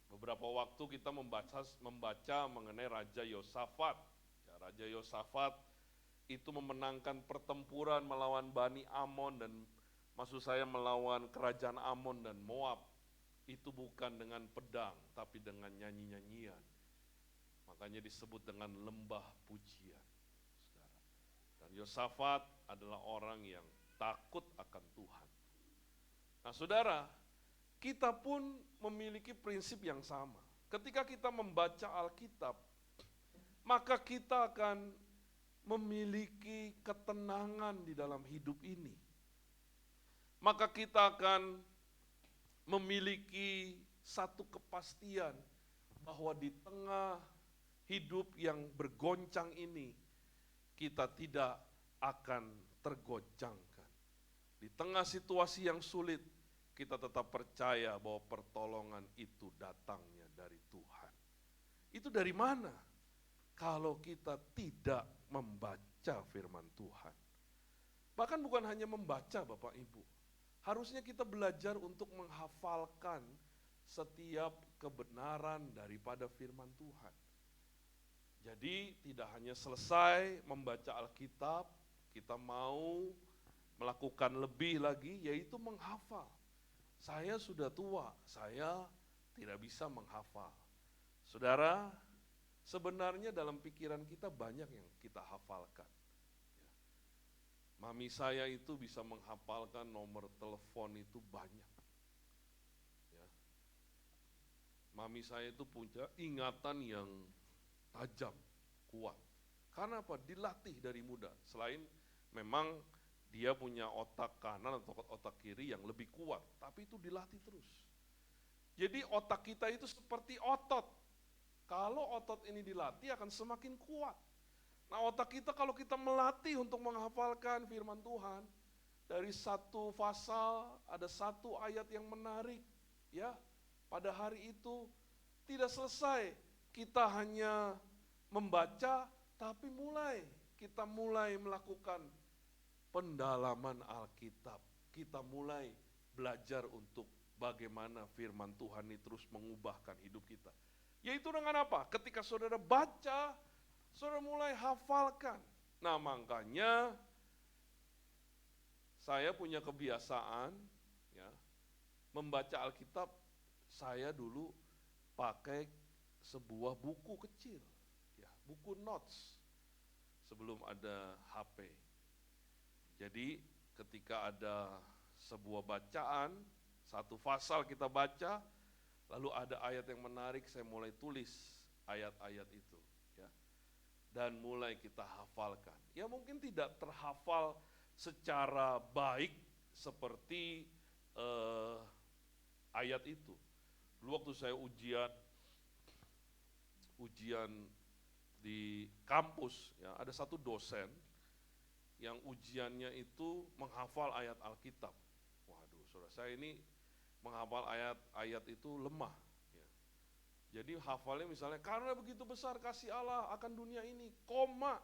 Beberapa waktu kita membaca mengenai Raja Yosafat. Ya, Raja Yosafat itu memenangkan pertempuran melawan Bani Amon dan maksud saya melawan kerajaan Amon dan Moab. Itu bukan dengan pedang, tapi dengan nyanyi-nyanyian. Makanya disebut dengan lembah pujian. Saudara. Dan Yosafat adalah orang yang takut akan Tuhan. Nah saudara, kita pun memiliki prinsip yang sama. Ketika kita membaca Alkitab, maka kita akan memiliki ketenangan di dalam hidup ini. Maka kita akan memiliki satu kepastian bahwa di tengah hidup yang bergoncang ini, kita tidak akan tergoncangkan. Di tengah situasi yang sulit, kita tetap percaya bahwa pertolongan itu datangnya dari Tuhan. Itu dari mana? Kalau kita tidak membaca firman Tuhan. Bahkan bukan hanya membaca Bapak Ibu. Harusnya kita belajar untuk menghafalkan setiap kebenaran daripada firman Tuhan. Jadi tidak hanya selesai membaca Alkitab, kita mau melakukan lebih lagi, yaitu menghafal. Saya sudah tua, saya tidak bisa menghafal. Saudara, sebenarnya dalam pikiran kita banyak yang kita hafalkan. Mami saya itu bisa menghafalkan nomor telepon itu banyak. Ya. Mami saya itu punya ingatan yang tajam, kuat. Karena apa? Dilatih dari muda. Selain memang dia punya otak kanan atau otak kiri yang lebih kuat, tapi itu dilatih terus. Jadi otak kita itu seperti otot. Kalau otot ini dilatih akan semakin kuat. Nah otak kita kalau kita melatih untuk menghafalkan firman Tuhan, dari satu pasal ada satu ayat yang menarik. Ya, pada hari itu tidak selesai kita hanya membaca, tapi kita mulai melakukan pendalaman Alkitab. Kita mulai belajar untuk bagaimana firman Tuhan ini terus mengubahkan hidup kita. Yaitu dengan apa? Ketika saudara baca, saudara mulai hafalkan. Nah makanya saya punya kebiasaan ya, membaca Alkitab. Saya dulu pakai sebuah buku kecil, ya, buku notes sebelum ada HP. Jadi ketika ada sebuah bacaan, satu pasal kita baca, lalu ada ayat yang menarik, saya mulai tulis ayat-ayat itu. Ya. Dan mulai kita hafalkan. Ya mungkin tidak terhafal secara baik seperti ayat itu. Dulu waktu saya ujian di kampus, ya, ada satu dosen yang ujiannya itu menghafal ayat Alkitab. Waduh, saudara, saya ini menghafal ayat-ayat itu lemah. Ya. Jadi hafalnya misalnya, karena begitu besar kasih Allah akan dunia ini, koma.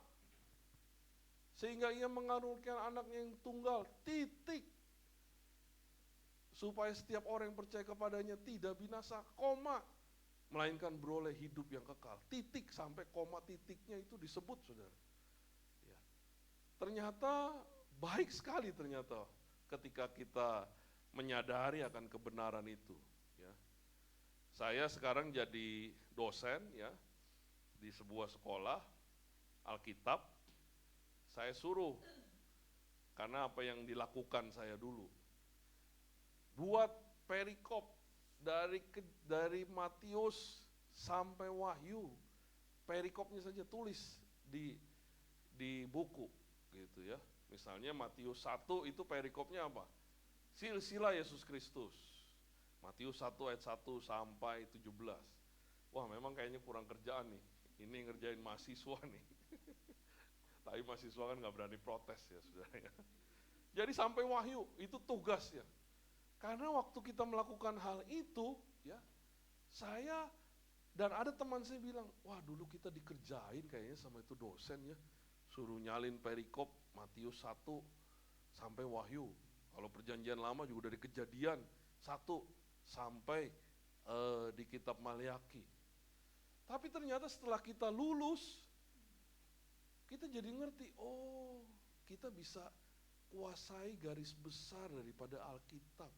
Sehingga ia mengaruniakan anaknya yang tunggal, titik. Supaya setiap orang yang percaya kepadanya tidak binasa, koma. Melainkan beroleh hidup yang kekal. Titik sampai koma titiknya itu disebut, saudara. Ternyata baik sekali ternyata ketika kita menyadari akan kebenaran itu. Ya. Saya sekarang jadi dosen ya di sebuah sekolah Alkitab. Saya suruh karena apa yang dilakukan saya dulu. Buat perikop dari Matius sampai Wahyu. Perikopnya saja tulis di buku. Gitu ya. Misalnya Matius 1 itu perikopnya apa? Silsilah Yesus Kristus. Matius 1 ayat 1 sampai 17. Wah, memang kayaknya kurang kerjaan nih. Ini ngerjain mahasiswa nih. Tapi mahasiswa kan nggak berani protes ya, saudara ya. Jadi sampai Wahyu, itu tugasnya. Karena waktu kita melakukan hal itu, ya, saya dan ada teman saya bilang, wah dulu kita dikerjain kayaknya sama itu dosen ya. Suruh nyalin perikop Matius 1 sampai Wahyu. Kalau perjanjian lama juga dari Kejadian 1 sampai di kitab Maliaki. Tapi ternyata setelah kita lulus, kita jadi ngerti, oh kita bisa kuasai garis besar daripada Alkitab.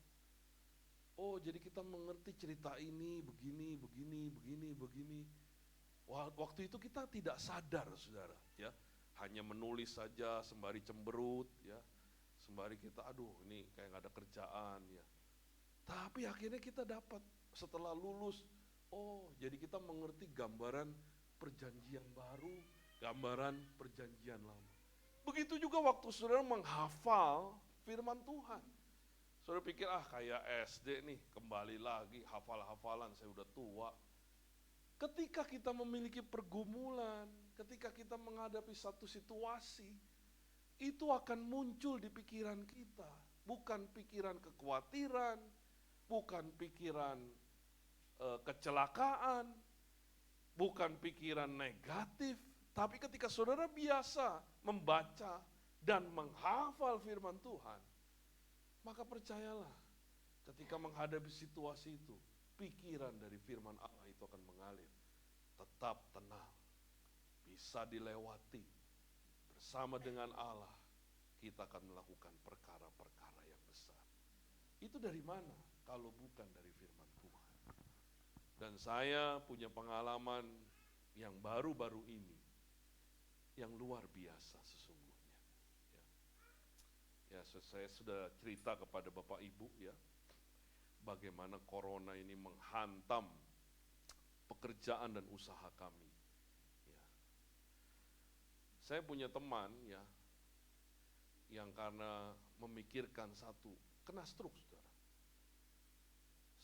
Oh jadi kita mengerti cerita ini begini, begini. Waktu itu kita tidak sadar, saudara, ya, hanya menulis saja sembari cemberut, ya, sembari kita, aduh ini kayak gak ada kerjaan, ya. Tapi akhirnya kita dapat setelah lulus, oh jadi kita mengerti gambaran perjanjian baru, gambaran perjanjian lama. Begitu juga waktu saudara menghafal firman Tuhan. Saudara pikir, kayak SD nih, kembali lagi hafal-hafalan, saya udah tua. Ketika kita memiliki pergumulan, ketika kita menghadapi satu situasi, itu akan muncul di pikiran kita. Bukan pikiran kekhawatiran, bukan pikiran kecelakaan, bukan pikiran negatif. Tapi ketika saudara biasa membaca dan menghafal firman Tuhan, maka percayalah, ketika menghadapi situasi itu, pikiran dari firman Allah itu akan mengalir. Tetap tenang, bisa dilewati. Bersama dengan Allah, kita akan melakukan perkara-perkara yang besar. Itu dari mana? Kalau bukan dari firman Tuhan. Dan saya punya pengalaman yang baru-baru ini, yang luar biasa sesungguhnya. Ya, saya sudah cerita kepada Bapak Ibu ya, bagaimana corona ini menghantam pekerjaan dan usaha kami. Ya. Saya punya teman ya, yang karena memikirkan satu, kena stroke, saudara.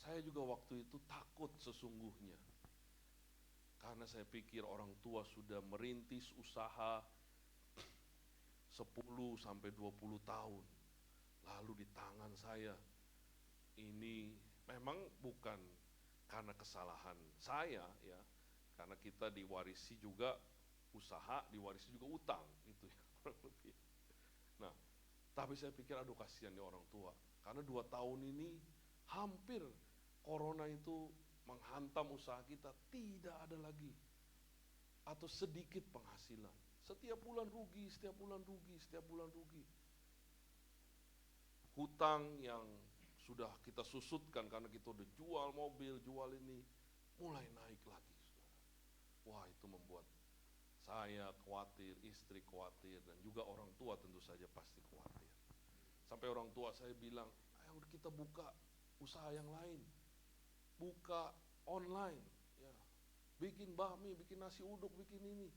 Saya juga waktu itu takut sesungguhnya. Karena saya pikir orang tua sudah merintis usaha 10 sampai 20 tahun. Lalu di tangan saya, ini memang bukan karena kesalahan saya ya. Karena kita diwarisi juga usaha, diwarisi juga utang, itu ya kurang lebih. Nah, tapi saya pikir aduh kasihan nih orang tua. Karena 2 tahun ini hampir corona itu menghantam usaha kita, tidak ada lagi atau sedikit penghasilan. Setiap bulan rugi, setiap bulan rugi, setiap bulan rugi. Hutang yang sudah kita susutkan karena kita udah jual mobil, jual ini, mulai naik lagi, saudara. Wah, itu membuat saya khawatir, istri khawatir, dan juga orang tua tentu saja pasti khawatir. Sampai orang tua saya bilang, ayo kita buka usaha yang lain, buka online, ya, bikin bakmi, bikin nasi uduk, bikin ini.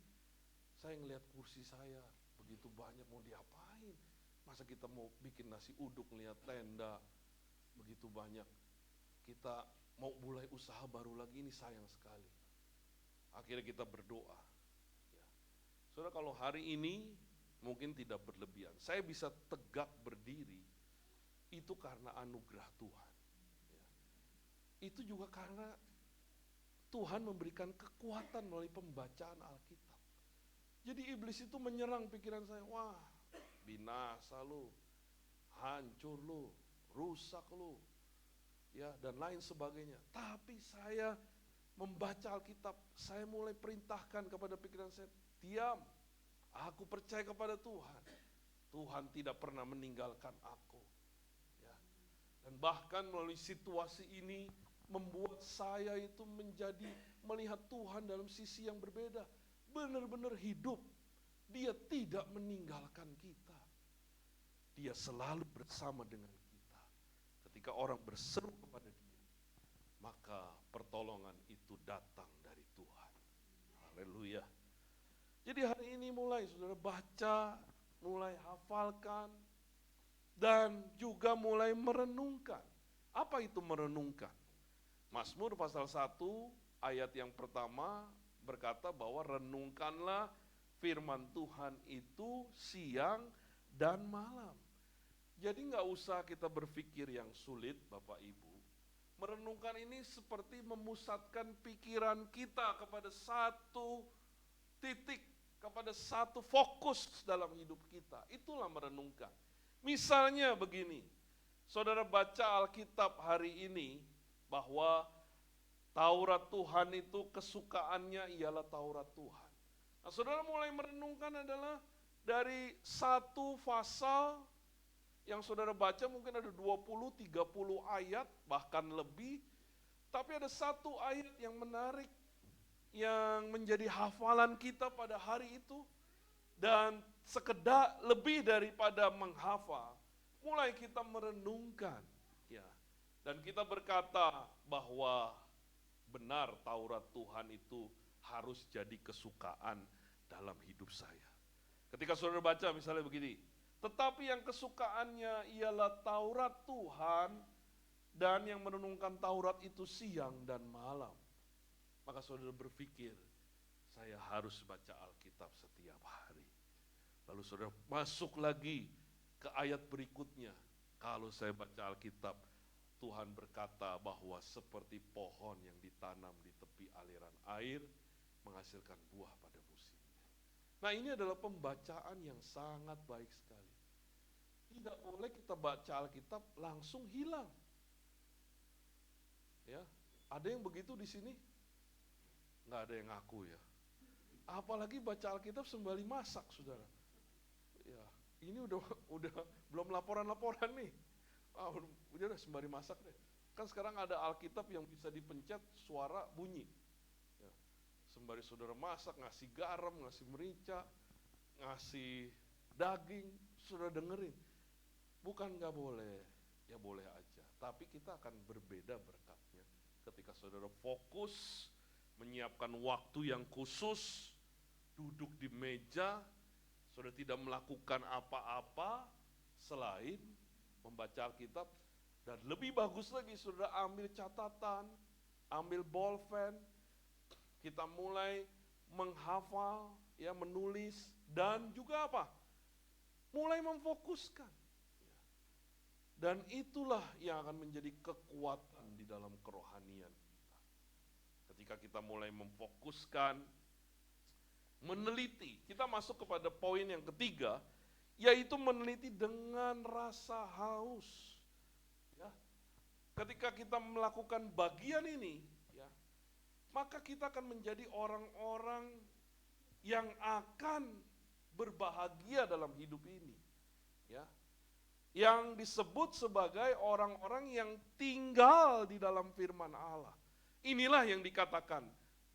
Saya ngelihat kursi saya begitu banyak, mau diapain? Masa kita mau bikin nasi uduk, ngelihat tenda begitu banyak. Kita mau mulai usaha baru lagi, ini sayang sekali. Akhirnya kita berdoa. Ya. Saudara, kalau hari ini mungkin tidak berlebihan, saya bisa tegak berdiri, itu karena anugerah Tuhan. Ya. Itu juga karena Tuhan memberikan kekuatan melalui pembacaan Alkitab. Jadi iblis itu menyerang pikiran saya, wah binasa lu, hancur lu, rusak lu, ya dan lain sebagainya. Tapi saya membaca Alkitab, saya mulai perintahkan kepada pikiran saya, diam, aku percaya kepada Tuhan. Tuhan tidak pernah meninggalkan aku. Ya. Dan bahkan melalui situasi ini membuat saya itu menjadi melihat Tuhan dalam sisi yang berbeda. Benar-benar hidup. Dia tidak meninggalkan kita. Dia selalu bersama dengan kita. Ketika orang berseru kepada dia, maka pertolongan itu datang dari Tuhan. Haleluya. Jadi hari ini mulai saudara baca, mulai hafalkan, dan juga mulai merenungkan. Apa itu merenungkan? Mazmur pasal 1 ayat yang pertama berkata bahwa renungkanlah firman Tuhan itu siang dan malam. Jadi nggak usah kita berpikir yang sulit Bapak Ibu. Merenungkan ini seperti memusatkan pikiran kita kepada satu titik, kepada satu fokus dalam hidup kita. Itulah merenungkan. Misalnya begini, saudara baca Alkitab hari ini bahwa Taurat Tuhan itu kesukaannya ialah Taurat Tuhan. Nah, saudara mulai merenungkan adalah dari satu pasal yang saudara baca mungkin ada 20, 30 ayat, bahkan lebih. Tapi ada satu ayat yang menarik, yang menjadi hafalan kita pada hari itu. Dan sekedar lebih daripada menghafal, mulai kita merenungkan. Ya. Dan kita berkata bahwa benar Taurat Tuhan itu harus jadi kesukaan dalam hidup saya. Ketika saudara baca misalnya begini, tetapi yang kesukaannya ialah Taurat Tuhan dan yang merenungkan Taurat itu siang dan malam. Maka saudara berpikir, saya harus baca Alkitab setiap hari. Lalu saudara masuk lagi ke ayat berikutnya. Kalau saya baca Alkitab, Tuhan berkata bahwa seperti pohon yang ditanam di tepi aliran air, menghasilkan buah pada musimnya. Nah, ini adalah pembacaan yang sangat baik sekali. Tidak boleh kita baca Alkitab langsung hilang. Ya, ada yang begitu di sini? Nggak ada yang ngaku ya. Apalagi baca Alkitab sembari masak, saudara. Ya, ini udah belum laporan-laporan nih. Udah sembari masak deh. Kan sekarang ada Alkitab yang bisa dipencet suara bunyi. Ya, sembari saudara masak, ngasih garam, ngasih merica, ngasih daging, saudara dengerin. Bukan nggak boleh, ya boleh aja. Tapi kita akan berbeda berkatnya ketika saudara fokus, menyiapkan waktu yang khusus, duduk di meja, saudara tidak melakukan apa-apa selain membaca Alkitab. Dan lebih bagus lagi, saudara ambil catatan, ambil bolpen, kita mulai menghafal, ya menulis, dan juga apa? Mulai memfokuskan. Dan itulah yang akan menjadi kekuatan di dalam kerohanian kita. Ketika kita mulai memfokuskan, meneliti, kita masuk kepada poin yang ketiga, yaitu meneliti dengan rasa haus. Ya. Ketika kita melakukan bagian ini, ya, maka kita akan menjadi orang-orang yang akan berbahagia dalam hidup ini. Ya. Yang disebut sebagai orang-orang yang tinggal di dalam firman Allah. Inilah yang dikatakan,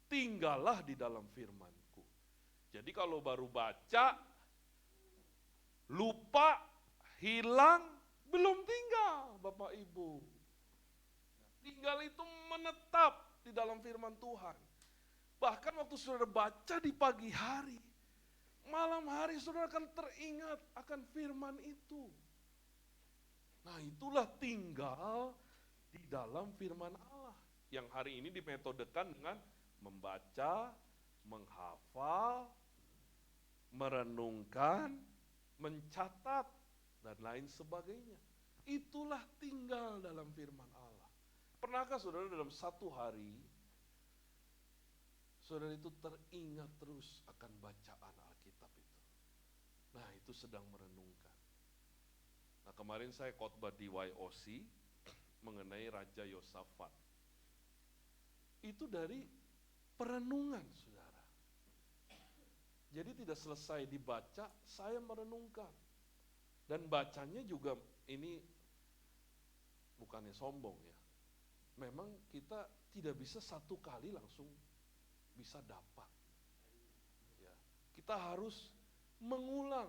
tinggallah di dalam firman-Ku. Jadi kalau baru baca, lupa, hilang, belum tinggal Bapak Ibu. Tinggal itu menetap di dalam firman Tuhan. Bahkan waktu saudara baca di pagi hari, malam hari saudara akan teringat akan firman itu. Nah, itulah tinggal di dalam firman Allah. Yang hari ini dimetodekan dengan membaca, menghafal, merenungkan, mencatat, dan lain sebagainya. Itulah tinggal dalam firman Allah. Pernahkah saudara dalam satu hari, saudara itu teringat terus akan bacaan Alkitab itu? Nah, itu sedang merenungkan. Nah, kemarin saya khotbah di YOC mengenai Raja Yosafat. Itu dari perenungan, saudara. Jadi tidak selesai dibaca, saya merenungkan. Dan bacanya juga ini bukannya sombong ya. Memang kita tidak bisa satu kali langsung bisa dapat. Ya, kita harus mengulang.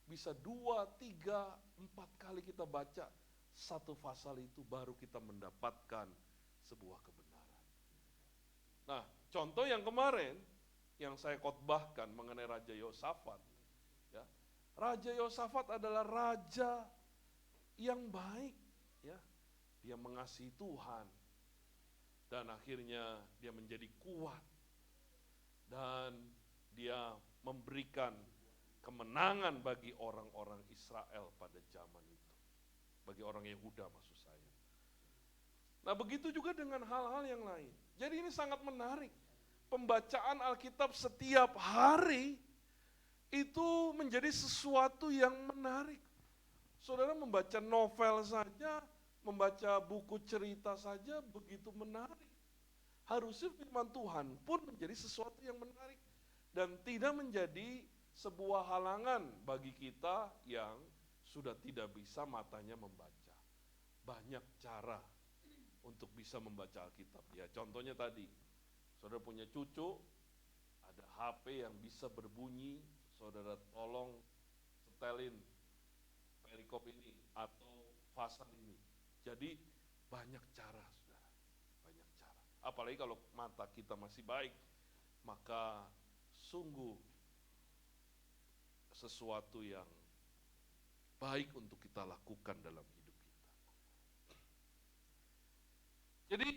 Bisa 2, 3, 4 kali kita baca satu pasal itu baru kita mendapatkan sebuah kebenaran. Nah, contoh yang kemarin yang saya khotbahkan mengenai Raja Yosafat. Ya, Raja Yosafat adalah raja yang baik. Ya, dia mengasihi Tuhan, dan akhirnya dia menjadi kuat, dan dia memberikan kemenangan bagi orang-orang Israel pada zaman itu. Bagi orang Yehuda maksud saya. Nah begitu juga dengan hal-hal yang lain. Jadi ini sangat menarik. Pembacaan Alkitab setiap hari itu menjadi sesuatu yang menarik. Saudara membaca novel saja, membaca buku cerita saja begitu menarik. Harusnya firman Tuhan pun menjadi sesuatu yang menarik dan tidak menjadi sebuah halangan bagi kita yang sudah tidak bisa matanya membaca. Banyak cara untuk bisa membaca Alkitab. Ya, contohnya tadi, saudara punya cucu, ada HP yang bisa berbunyi, saudara tolong setelin perikop ini atau pasal ini. Jadi banyak cara, saudara, banyak cara. Apalagi kalau mata kita masih baik, maka sungguh sesuatu yang baik untuk kita lakukan dalam hidup kita. Jadi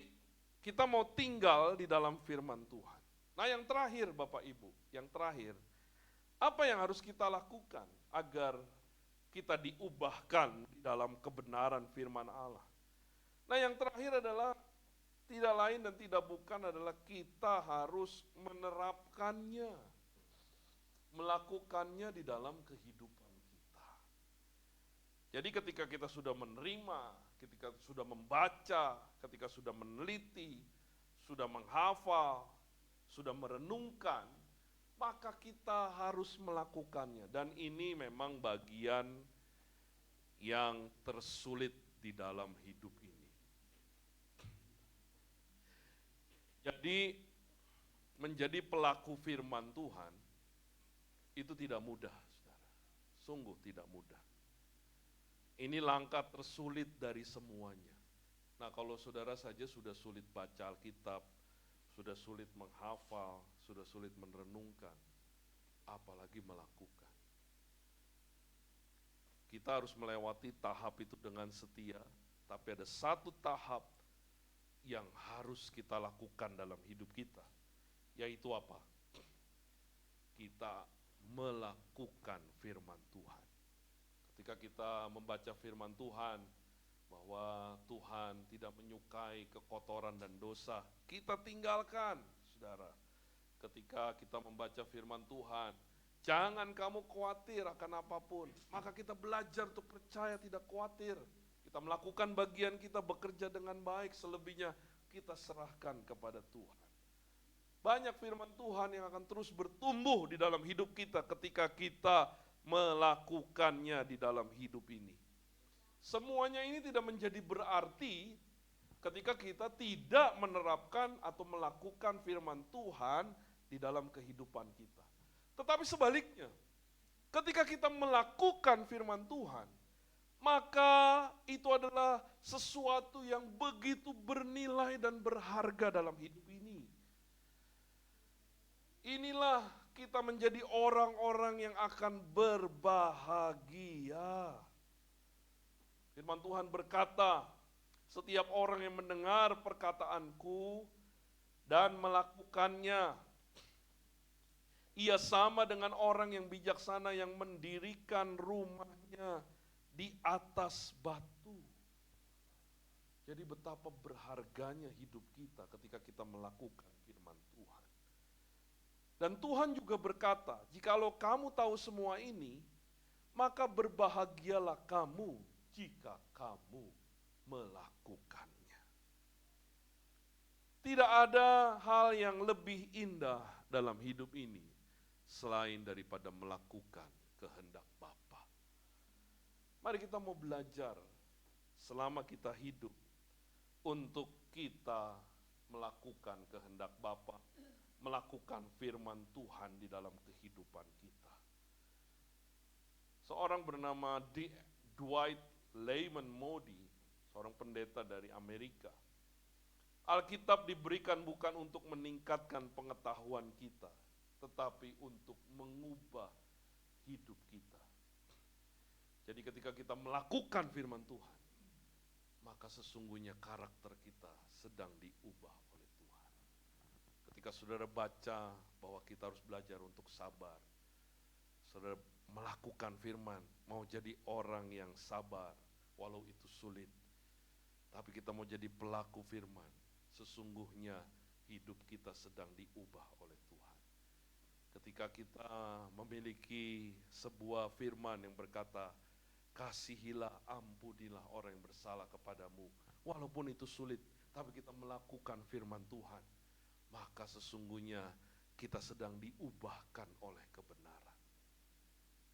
kita mau tinggal di dalam firman Tuhan. Nah yang terakhir Bapak Ibu, yang terakhir, apa yang harus kita lakukan agar kita diubahkan di dalam kebenaran firman Allah? Nah yang terakhir adalah tidak lain dan tidak bukan adalah kita harus menerapkannya, melakukannya di dalam kehidupan kita. Jadi ketika kita sudah menerima, ketika sudah membaca, ketika sudah meneliti, sudah menghafal, sudah merenungkan, maka kita harus melakukannya. Dan ini memang bagian yang tersulit di dalam hidup ini. Jadi menjadi pelaku firman Tuhan itu tidak mudah, saudara. Sungguh tidak mudah. Ini langkah tersulit dari semuanya. Nah kalau saudara saja sudah sulit baca Alkitab, sudah sulit menghafal, sudah sulit merenungkan, apalagi melakukan. Kita harus melewati tahap itu dengan setia, tapi ada satu tahap yang harus kita lakukan dalam hidup kita, yaitu apa? Kita melakukan firman Tuhan. Ketika kita membaca firman Tuhan, bahwa Tuhan tidak menyukai kekotoran dan dosa, kita tinggalkan, saudara. Ketika kita membaca firman Tuhan, jangan kamu khawatir akan apapun, maka kita belajar untuk percaya tidak khawatir. Kita melakukan bagian kita, bekerja dengan baik, selebihnya kita serahkan kepada Tuhan. Banyak firman Tuhan yang akan terus bertumbuh di dalam hidup kita ketika kita melakukannya di dalam hidup ini. Semuanya ini tidak menjadi berarti ketika kita tidak menerapkan atau melakukan firman Tuhan di dalam kehidupan kita. Tetapi sebaliknya, ketika kita melakukan firman Tuhan, maka itu adalah sesuatu yang begitu bernilai dan berharga dalam hidup ini. Inilah kita menjadi orang-orang yang akan berbahagia. Firman Tuhan berkata, setiap orang yang mendengar perkataanku dan melakukannya, ia sama dengan orang yang bijaksana yang mendirikan rumahnya di atas batu. Jadi betapa berharganya hidup kita ketika kita melakukan firman Tuhan. Dan Tuhan juga berkata, jikalau kamu tahu semua ini, maka berbahagialah kamu jika kamu melakukannya. Tidak ada hal yang lebih indah dalam hidup ini selain daripada melakukan kehendak Bapa. Mari kita mau belajar selama kita hidup untuk kita melakukan kehendak Bapa, melakukan firman Tuhan di dalam kehidupan kita. Seorang bernama Dwight Lyman Moody, seorang pendeta dari Amerika. Alkitab diberikan bukan untuk meningkatkan pengetahuan kita, tetapi untuk mengubah hidup kita. Jadi ketika kita melakukan firman Tuhan, maka sesungguhnya karakter kita sedang diubah oleh Tuhan. Ketika saudara baca bahwa kita harus belajar untuk sabar, saudara melakukan firman, mau jadi orang yang sabar, walau itu sulit. Tapi kita mau jadi pelaku firman, sesungguhnya hidup kita sedang diubah oleh Tuhan. Ketika kita memiliki sebuah firman yang berkata, kasihilah, ampunilah orang yang bersalah kepadamu. Walaupun itu sulit, tapi kita melakukan firman Tuhan, maka sesungguhnya kita sedang diubahkan oleh kebenaran.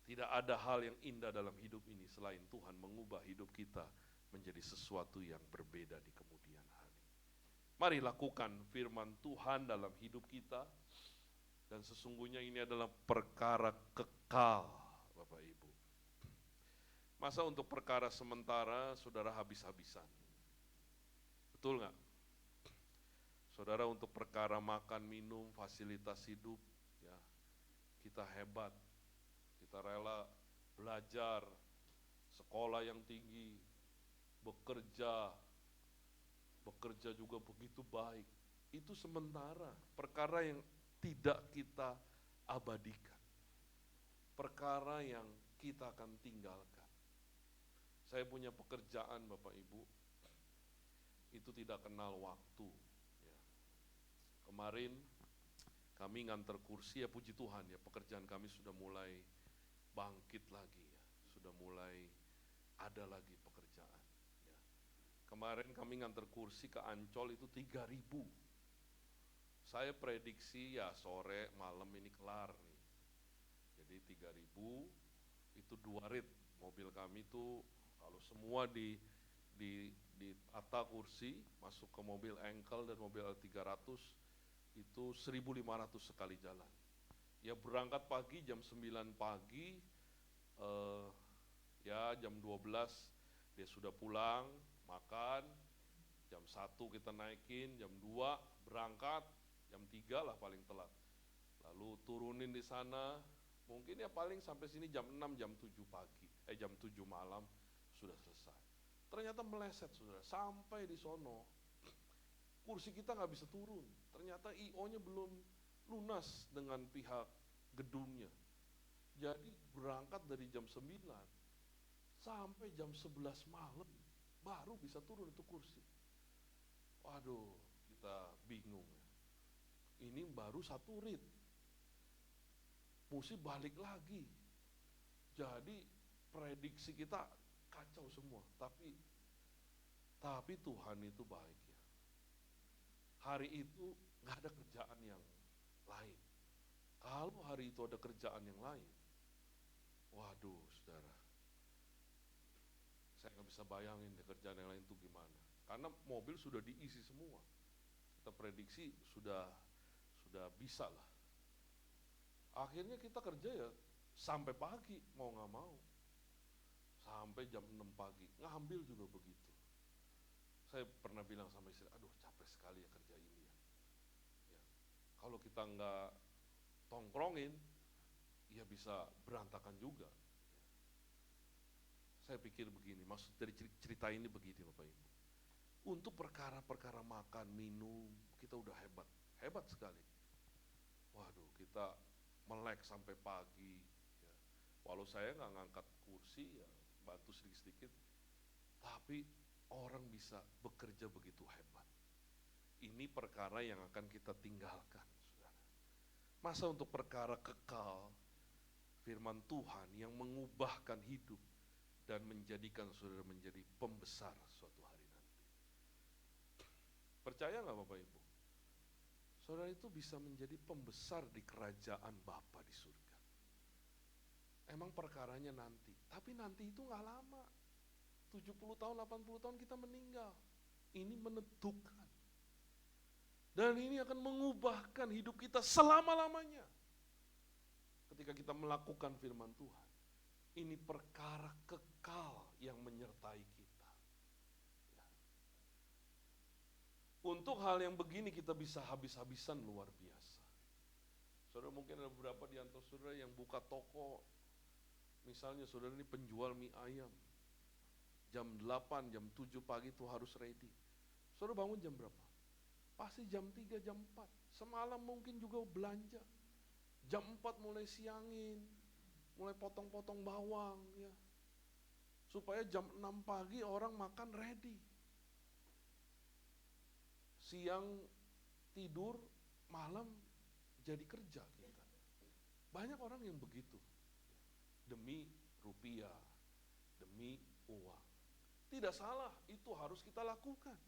Tidak ada hal yang indah dalam hidup ini selain Tuhan mengubah hidup kita menjadi sesuatu yang berbeda di kemudian hari. Mari lakukan firman Tuhan dalam hidup kita, dan sesungguhnya ini adalah perkara kekal, Bapak Ibu. Masa untuk perkara sementara saudara habis-habisan? Betul nggak? Saudara untuk perkara makan, minum, fasilitas hidup, ya kita hebat, kita rela belajar, sekolah yang tinggi, bekerja juga begitu baik. Itu sementara, perkara yang tidak kita abadikan, perkara yang kita akan tinggalkan. Saya punya pekerjaan Bapak Ibu, itu tidak kenal waktu. Ya. Kemarin kami nganter kursi, ya puji Tuhan ya, pekerjaan kami sudah mulai bangkit lagi ya, sudah mulai ada lagi pekerjaan. Ya. Kemarin kami nganter kursi ke Ancol itu 3.000. Saya prediksi ya sore malam ini kelar nih. Jadi 3.000 itu 2 rit. Mobil kami itu kalau semua di tata kursi, masuk ke mobil engkel dan mobil L300 itu 1.500 sekali jalan. Ya berangkat pagi jam 9 pagi, ya jam 12 dia sudah pulang, makan, jam 1 kita naikin, jam 2 berangkat, jam 3 lah paling telat. Lalu turunin di sana, mungkin ya paling sampai sini jam 6, jam 7 pagi, jam 7 malam sudah selesai. Ternyata meleset saudara, sampai di sono, kursi kita nggak bisa turun. Ternyata IO-nya belum lunas dengan pihak gedungnya. Jadi berangkat dari jam 9 sampai jam 11 malam baru bisa turun itu kursi. Waduh, kita bingung ya. Ini baru 1 rit, mesti balik lagi. Jadi prediksi kita kacau semua. Tapi Tuhan itu baik ya. Hari itu nggak ada kerjaan yang lain. Kalau hari itu ada kerjaan yang lain, waduh saudara, saya nggak bisa bayangin deh kerjaan yang lain itu gimana. Karena mobil sudah diisi semua. Kita prediksi sudah bisa lah. Akhirnya kita kerja ya sampai pagi, mau nggak mau. Sampai jam 6 pagi, ngambil juga begitu. Saya pernah bilang sama istri, aduh capek sekali ya kerja ini ya. Kalau kita nggak tongkrongin, ya bisa berantakan juga. Saya pikir begini, maksud dari cerita ini begini Bapak Ibu. Untuk perkara-perkara makan, minum, kita udah hebat sekali. Waduh, kita melek sampai pagi. Ya. Walau saya nggak ngangkat kursi, ya bantu sedikit-sedikit, tapi orang bisa bekerja begitu hebat. Ini perkara yang akan kita tinggalkan, saudara. Masa untuk perkara kekal, firman Tuhan yang mengubahkan hidup dan menjadikan saudara menjadi pembesar suatu hari nanti. Percaya nggak Bapak Ibu? Saudara itu bisa menjadi pembesar di kerajaan Bapa di surga. Emang perkaranya nanti, tapi nanti itu nggak lama. 70 tahun, 80 tahun kita meninggal. Ini menentukan. Dan ini akan mengubahkan hidup kita selama-lamanya. Ketika kita melakukan firman Tuhan. Ini perkara kekal yang menyertai kita. Ya. Untuk hal yang begini kita bisa habis-habisan luar biasa. Saudara mungkin ada beberapa di antara saudara yang buka toko. Misalnya saudara ini penjual mie ayam. jam 8, jam 7 pagi itu harus ready. Saudara bangun jam berapa? Pasti jam 3, jam 4. Semalam mungkin juga belanja. Jam 4 mulai siangin, mulai potong-potong bawang ya. Supaya jam 6 pagi orang makan ready. Siang tidur, malam jadi kerja kita. Banyak orang yang begitu. Demi rupiah, demi uang. Tidak salah, itu harus kita lakukan.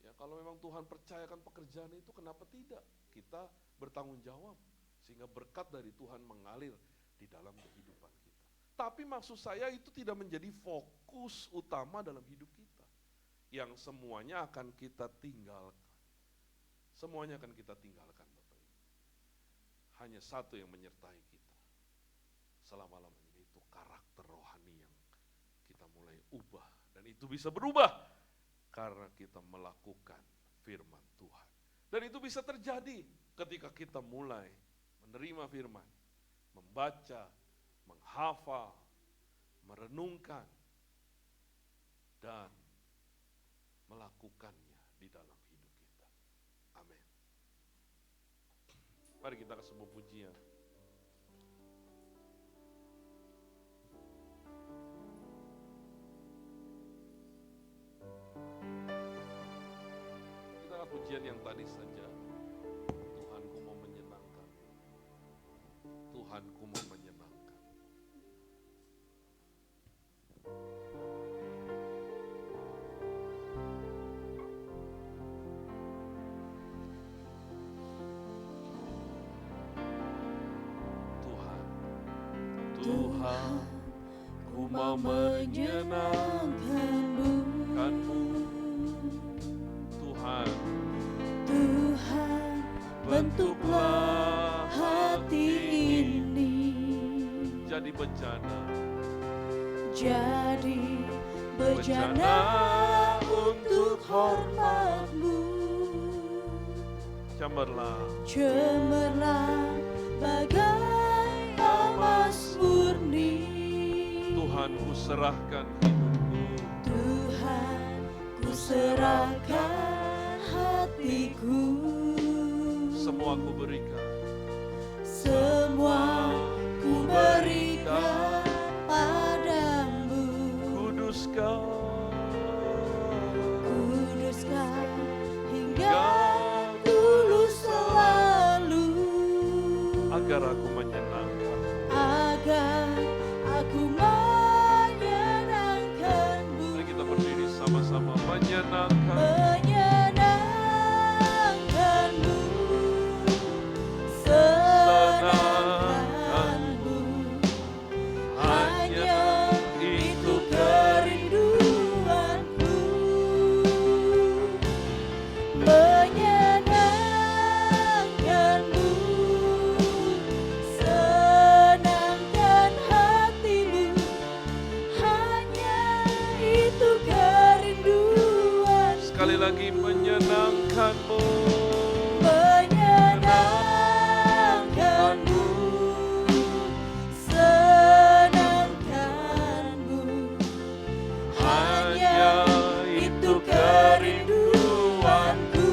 Ya, kalau memang Tuhan percayakan pekerjaan itu, kenapa tidak? Kita bertanggung jawab, sehingga berkat dari Tuhan mengalir di dalam kehidupan kita. Tapi maksud saya itu tidak menjadi fokus utama dalam hidup kita. Yang semuanya akan kita tinggalkan. Semuanya akan kita tinggalkan, Bapak Ibu. Hanya satu yang menyertai kita selama-lamanya, yaitu karakter rohani yang kita mulai ubah. Dan itu bisa berubah karena kita melakukan firman Tuhan. Dan itu bisa terjadi ketika kita mulai menerima firman, membaca, menghafal, merenungkan, dan melakukannya di dalam hidup kita. Amin. Mari kita ke sebuah pujian. Kita ke pujian yang tadi saja. Tuhanku mau menyenangkan. Tuhanku mau menyenangkan. Tuhan, ku mau menyenangkan-Mu. Tuhan, Tuhan, bentuklah hati ini jadi bejana untuk hormat-Mu. Cemerlang bagai emas murni. Tuhan, ku serahkan hidupku. Tuhan, ku serahkan hatiku. Semua ku berikan. Semua ku berikan padamu. Kuduskan hingga tulus selalu. agar aku menyenangkan. Agar aku menyenangkan-Mu. Mari kita berdiri sama-sama. Menyenangkan. Menyenangkan-Mu. Senangkan-Mu. Hanya itu kerinduanku. Menyenangkan-Mu. Senangkan hatimu. Hanya itu kerinduanku. Sekali lagi, menyenangkan-Mu. Menyenangkan-Mu. Senangkan-Mu. Hanya itu kerinduanku.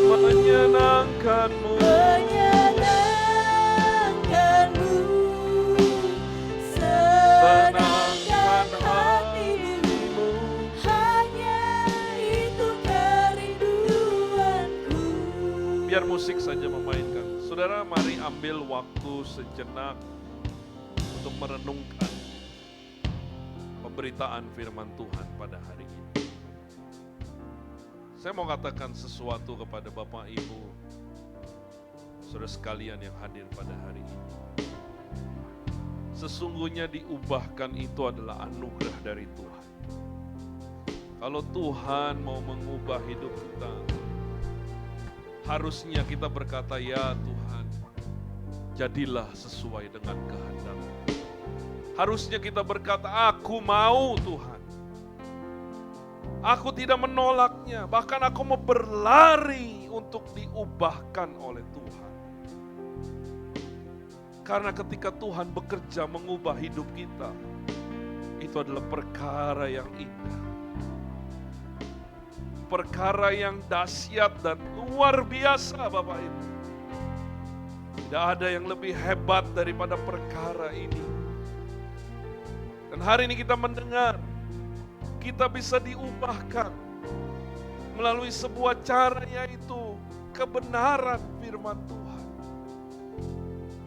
Menyenangkan-Mu. Menyenangkan-Mu. Senangkan hatimu. Hanya itu kerinduanku. Biar musik saja memainkan. Saudara, mari ambil waktu sejenak untuk merenungkan pemberitaan firman Tuhan pada hari ini. Saya mau katakan sesuatu kepada Bapak Ibu, saudara sekalian yang hadir pada hari ini. Sesungguhnya diubahkan itu adalah anugerah dari Tuhan. Kalau Tuhan mau mengubah hidup kita, harusnya kita berkata, ya Tuhan, jadilah sesuai dengan kehendak-Mu. Harusnya kita berkata, aku mau Tuhan. Aku tidak menolaknya, bahkan aku mau berlari untuk diubahkan oleh Tuhan. Karena ketika Tuhan bekerja mengubah hidup kita, itu adalah perkara yang indah. Perkara yang dahsyat dan luar biasa Bapak Ibu. Tidak ada yang lebih hebat daripada perkara ini. Dan hari ini kita mendengar, kita bisa diubahkan melalui sebuah cara, yaitu kebenaran firman Tuhan.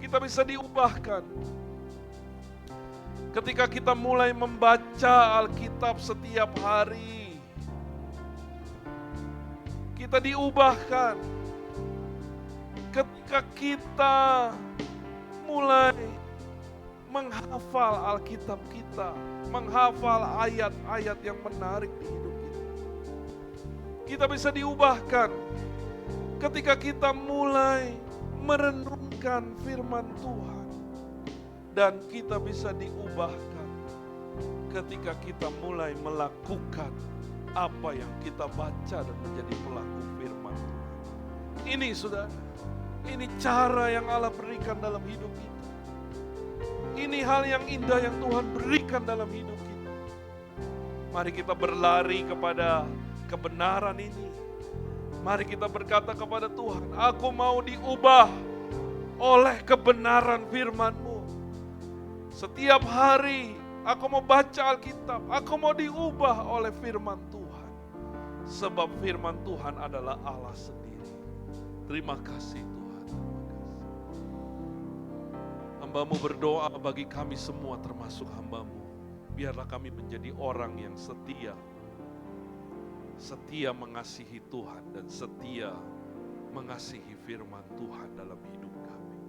Kita bisa diubahkan ketika kita mulai membaca Alkitab setiap hari. Kita diubahkan ketika kita mulai menghafal Alkitab kita, menghafal ayat-ayat yang menarik di hidup kita. Kita bisa diubahkan ketika kita mulai merenungkan firman Tuhan. Dan kita bisa diubahkan ketika kita mulai melakukan apa yang kita baca dan menjadi pelaku firman Tuhan. Ini saudara, ini cara yang Allah berikan dalam hidup kita. Ini hal yang indah yang Tuhan berikan dalam hidup kita. Mari kita berlari kepada kebenaran ini. Mari kita berkata kepada Tuhan, aku mau diubah oleh kebenaran firman-Mu. Setiap hari aku mau baca Alkitab, aku mau diubah oleh firman Tuhan. Sebab firman Tuhan adalah Allah sendiri. Terima kasih Tuhan, terima kasih. Hamba-Mu berdoa bagi kami semua termasuk hamba-Mu. Biarlah kami menjadi orang yang setia. Setia mengasihi Tuhan dan setia mengasihi firman Tuhan dalam hidup kami.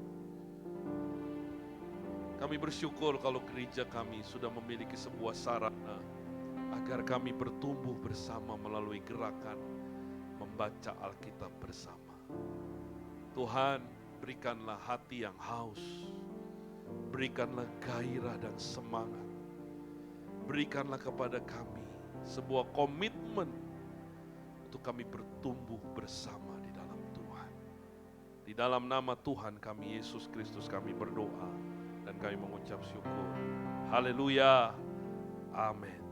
Kami bersyukur kalau gereja kami sudah memiliki sebuah sarana agar kami bertumbuh bersama melalui gerakan membaca Alkitab bersama. Tuhan, berikanlah hati yang haus, berikanlah gairah dan semangat, berikanlah kepada kami sebuah komitmen untuk kami bertumbuh bersama di dalam Tuhan. Di dalam nama Tuhan kami Yesus Kristus kami berdoa. Dan kami mengucap syukur. Haleluya. Amin.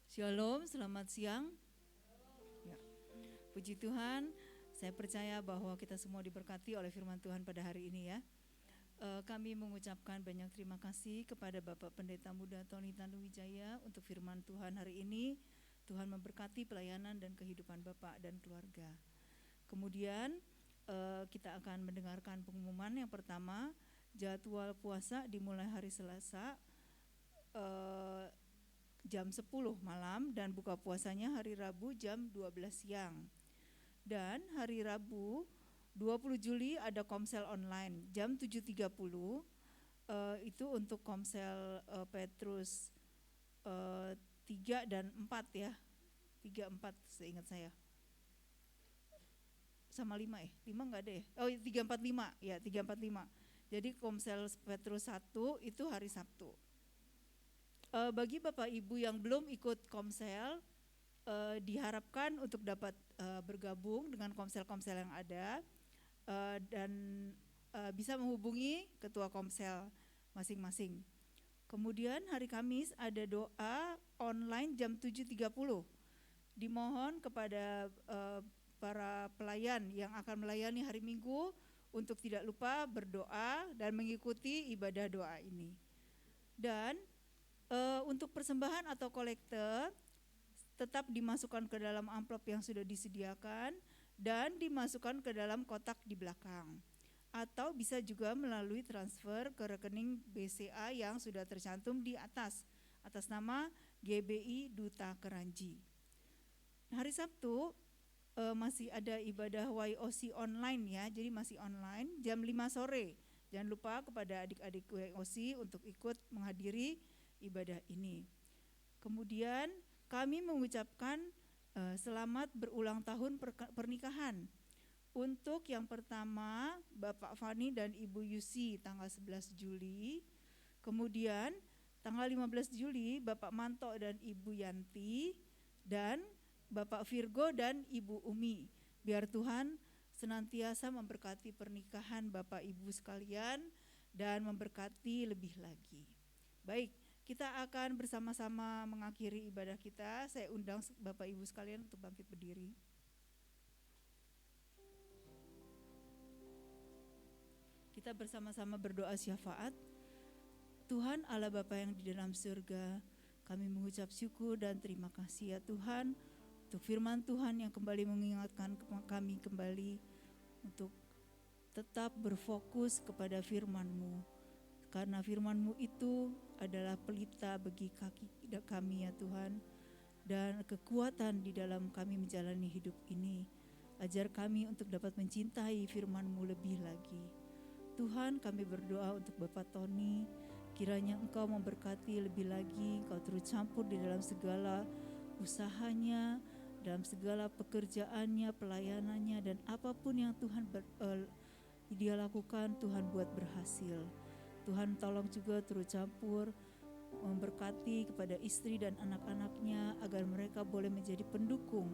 Shalom, selamat siang. Ya. Puji Tuhan, saya percaya bahwa kita semua diberkati oleh firman Tuhan pada hari ini ya. Kami mengucapkan banyak terima kasih kepada Bapak Pendeta Muda Tony Tanuwijaya untuk firman Tuhan hari ini. Tuhan memberkati pelayanan dan kehidupan Bapak dan keluarga. Kemudian kita akan mendengarkan pengumuman yang pertama, jadwal puasa dimulai hari Selasa jam 10 malam dan buka puasanya hari Rabu jam 12 siang. Dan hari Rabu 20 Juli ada komsel online jam 7.30, itu untuk komsel Petrus 3 dan 4 ya. 3, 4 seingat saya. Sama 5 ya? 5 enggak ada ya? Oh 3, 4, 5 ya, 3, 4, 5. Jadi komsel Petrus 1 itu hari Sabtu. Bagi Bapak Ibu yang belum ikut komsel, diharapkan untuk dapat bergabung dengan komsel-komsel yang ada dan bisa menghubungi ketua komsel masing-masing. Kemudian hari Kamis ada doa online jam 7.30. Dimohon kepada para pelayan yang akan melayani hari Minggu untuk tidak lupa berdoa dan mengikuti ibadah doa ini. Dan untuk persembahan atau kolekte tetap dimasukkan ke dalam amplop yang sudah disediakan dan dimasukkan ke dalam kotak di belakang. Atau bisa juga melalui transfer ke rekening BCA yang sudah tercantum di atas nama GBI Duta Keranji. Hari Sabtu masih ada ibadah YOC online ya, jadi masih online jam 5 sore. Jangan lupa kepada adik-adik YOC untuk ikut menghadiri ibadah ini. Kemudian kami mengucapkan selamat berulang tahun pernikahan Untuk yang pertama, Bapak Fani dan Ibu Yusi tanggal 11 Juli. Kemudian tanggal 15 Juli, Bapak Manto dan Ibu Yanti. Dan Bapak Virgo dan Ibu Umi. Biar Tuhan senantiasa memberkati pernikahan Bapak Ibu sekalian dan memberkati lebih lagi. Baik, kita akan bersama-sama mengakhiri ibadah kita. Saya undang Bapak Ibu sekalian untuk bangkit berdiri. Kita bersama-sama berdoa syafaat. Tuhan Allah Bapa yang di dalam surga, kami mengucap syukur dan terima kasih ya Tuhan untuk firman Tuhan yang kembali mengingatkan kami kembali untuk tetap berfokus kepada firman-Mu. Karena firman-Mu itu adalah pelita bagi kaki kami ya Tuhan, dan kekuatan di dalam kami menjalani hidup ini. Ajar kami untuk dapat mencintai firman-Mu lebih lagi. Tuhan, kami berdoa untuk Bapak Tony, kiranya Engkau memberkati lebih lagi, Engkau turut campur di dalam segala usahanya, dalam segala pekerjaannya, pelayanannya, dan apapun yang Tuhan dia lakukan, Tuhan buat berhasil. Tuhan tolong juga turut campur, memberkati kepada istri dan anak-anaknya, agar mereka boleh menjadi pendukung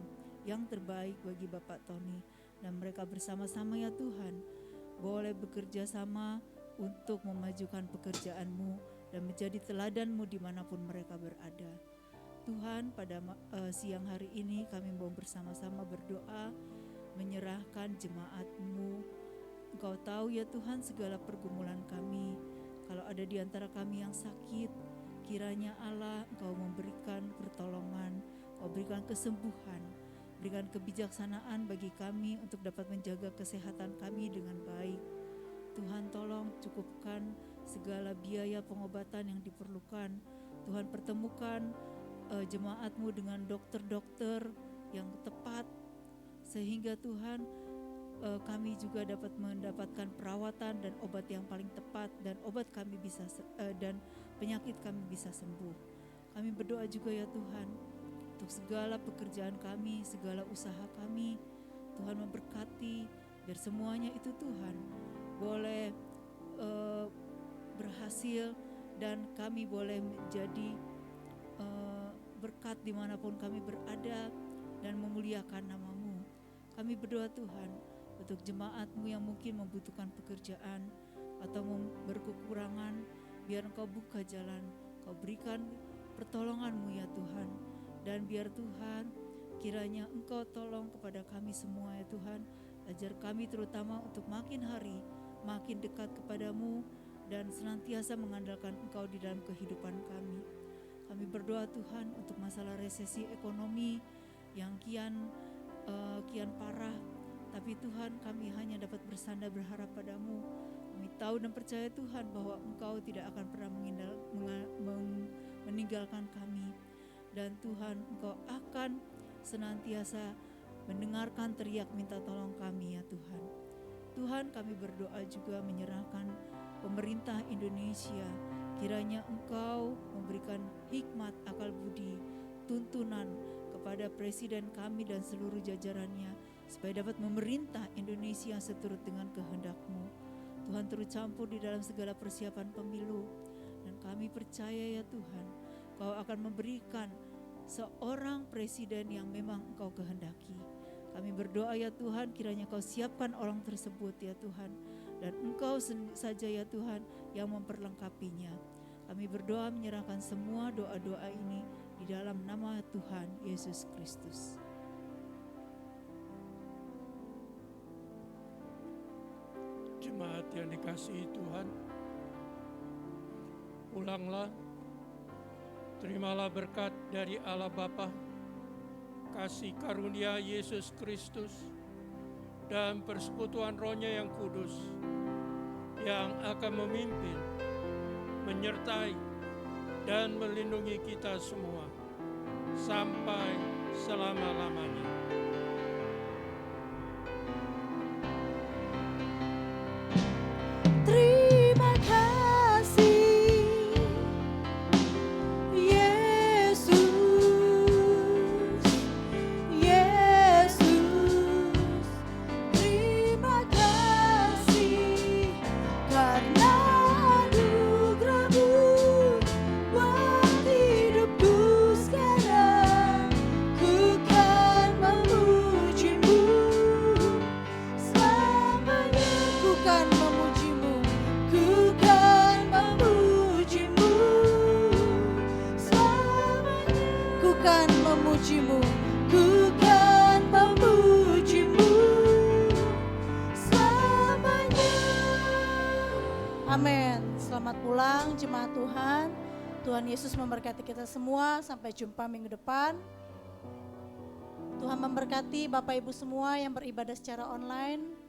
yang terbaik bagi Bapak Tony. Dan mereka bersama-sama ya Tuhan, boleh bekerja sama untuk memajukan pekerjaan-Mu dan menjadi teladan-Mu dimanapun mereka berada. Tuhan, pada siang hari ini kami mau bersama-sama berdoa, menyerahkan jemaat-Mu. Engkau tahu ya Tuhan segala pergumulan kami. Kalau ada di antara kami yang sakit, kiranya Allah Engkau memberikan pertolongan, Engkau berikan kesembuhan, berikan kebijaksanaan bagi kami untuk dapat menjaga kesehatan kami dengan baik. Tuhan tolong cukupkan segala biaya pengobatan yang diperlukan. Tuhan pertemukan jemaat-Mu dengan dokter-dokter yang tepat, sehingga Tuhan kami juga dapat mendapatkan perawatan dan obat yang paling tepat, dan obat kami bisa dan penyakit kami bisa sembuh. Kami berdoa juga ya Tuhan untuk segala pekerjaan kami, segala usaha kami. Tuhan memberkati biar semuanya itu Tuhan boleh berhasil, dan kami boleh menjadi berkat dimanapun kami berada dan memuliakan nama-Mu. Kami berdoa Tuhan untuk jemaat-Mu yang mungkin membutuhkan pekerjaan atau berkekurangan, biar Engkau buka jalan, Engkau berikan pertolongan-Mu ya Tuhan. Dan biar Tuhan kiranya Engkau tolong kepada kami semua ya Tuhan, ajar kami terutama untuk makin hari makin dekat kepadamu dan senantiasa mengandalkan Engkau di dalam kehidupan kami. Kami berdoa Tuhan untuk masalah resesi ekonomi yang kian parah, tapi Tuhan kami hanya dapat bersandar berharap padamu. Kami tahu dan percaya Tuhan bahwa Engkau tidak akan pernah meninggalkan kami, dan Tuhan Engkau akan senantiasa mendengarkan teriak minta tolong kami ya Tuhan. Tuhan, kami berdoa juga menyerahkan pemerintah Indonesia, kiranya Engkau memberikan hikmat, akal budi, tuntunan kepada Presiden kami dan seluruh jajarannya, supaya dapat memerintah Indonesia seturut dengan kehendak-Mu. Tuhan turut campur di dalam segala persiapan pemilu, dan kami percaya ya Tuhan, Engkau akan memberikan seorang presiden yang memang Engkau kehendaki. Kami berdoa ya Tuhan, kiranya Kau siapkan orang tersebut ya Tuhan, dan Engkau saja ya Tuhan yang memperlengkapinya. Kami berdoa menyerahkan semua doa-doa ini di dalam nama Tuhan Yesus Kristus. Jemaat yang dikasihi Tuhan, pulanglah, terimalah berkat dari Allah Bapa, kasih karunia Yesus Kristus, dan persekutuan Roh-Nya yang kudus, yang akan memimpin, menyertai, dan melindungi kita semua, sampai selama-lamanya. Terima kasih Yesus, Yesus. kan memujimu, ku kan memujimu selamanya. Amin. Selamat pulang jemaat Tuhan. Tuhan Yesus memberkati kita semua. Sampai jumpa minggu depan. Tuhan memberkati Bapak Ibu semua yang beribadah secara online.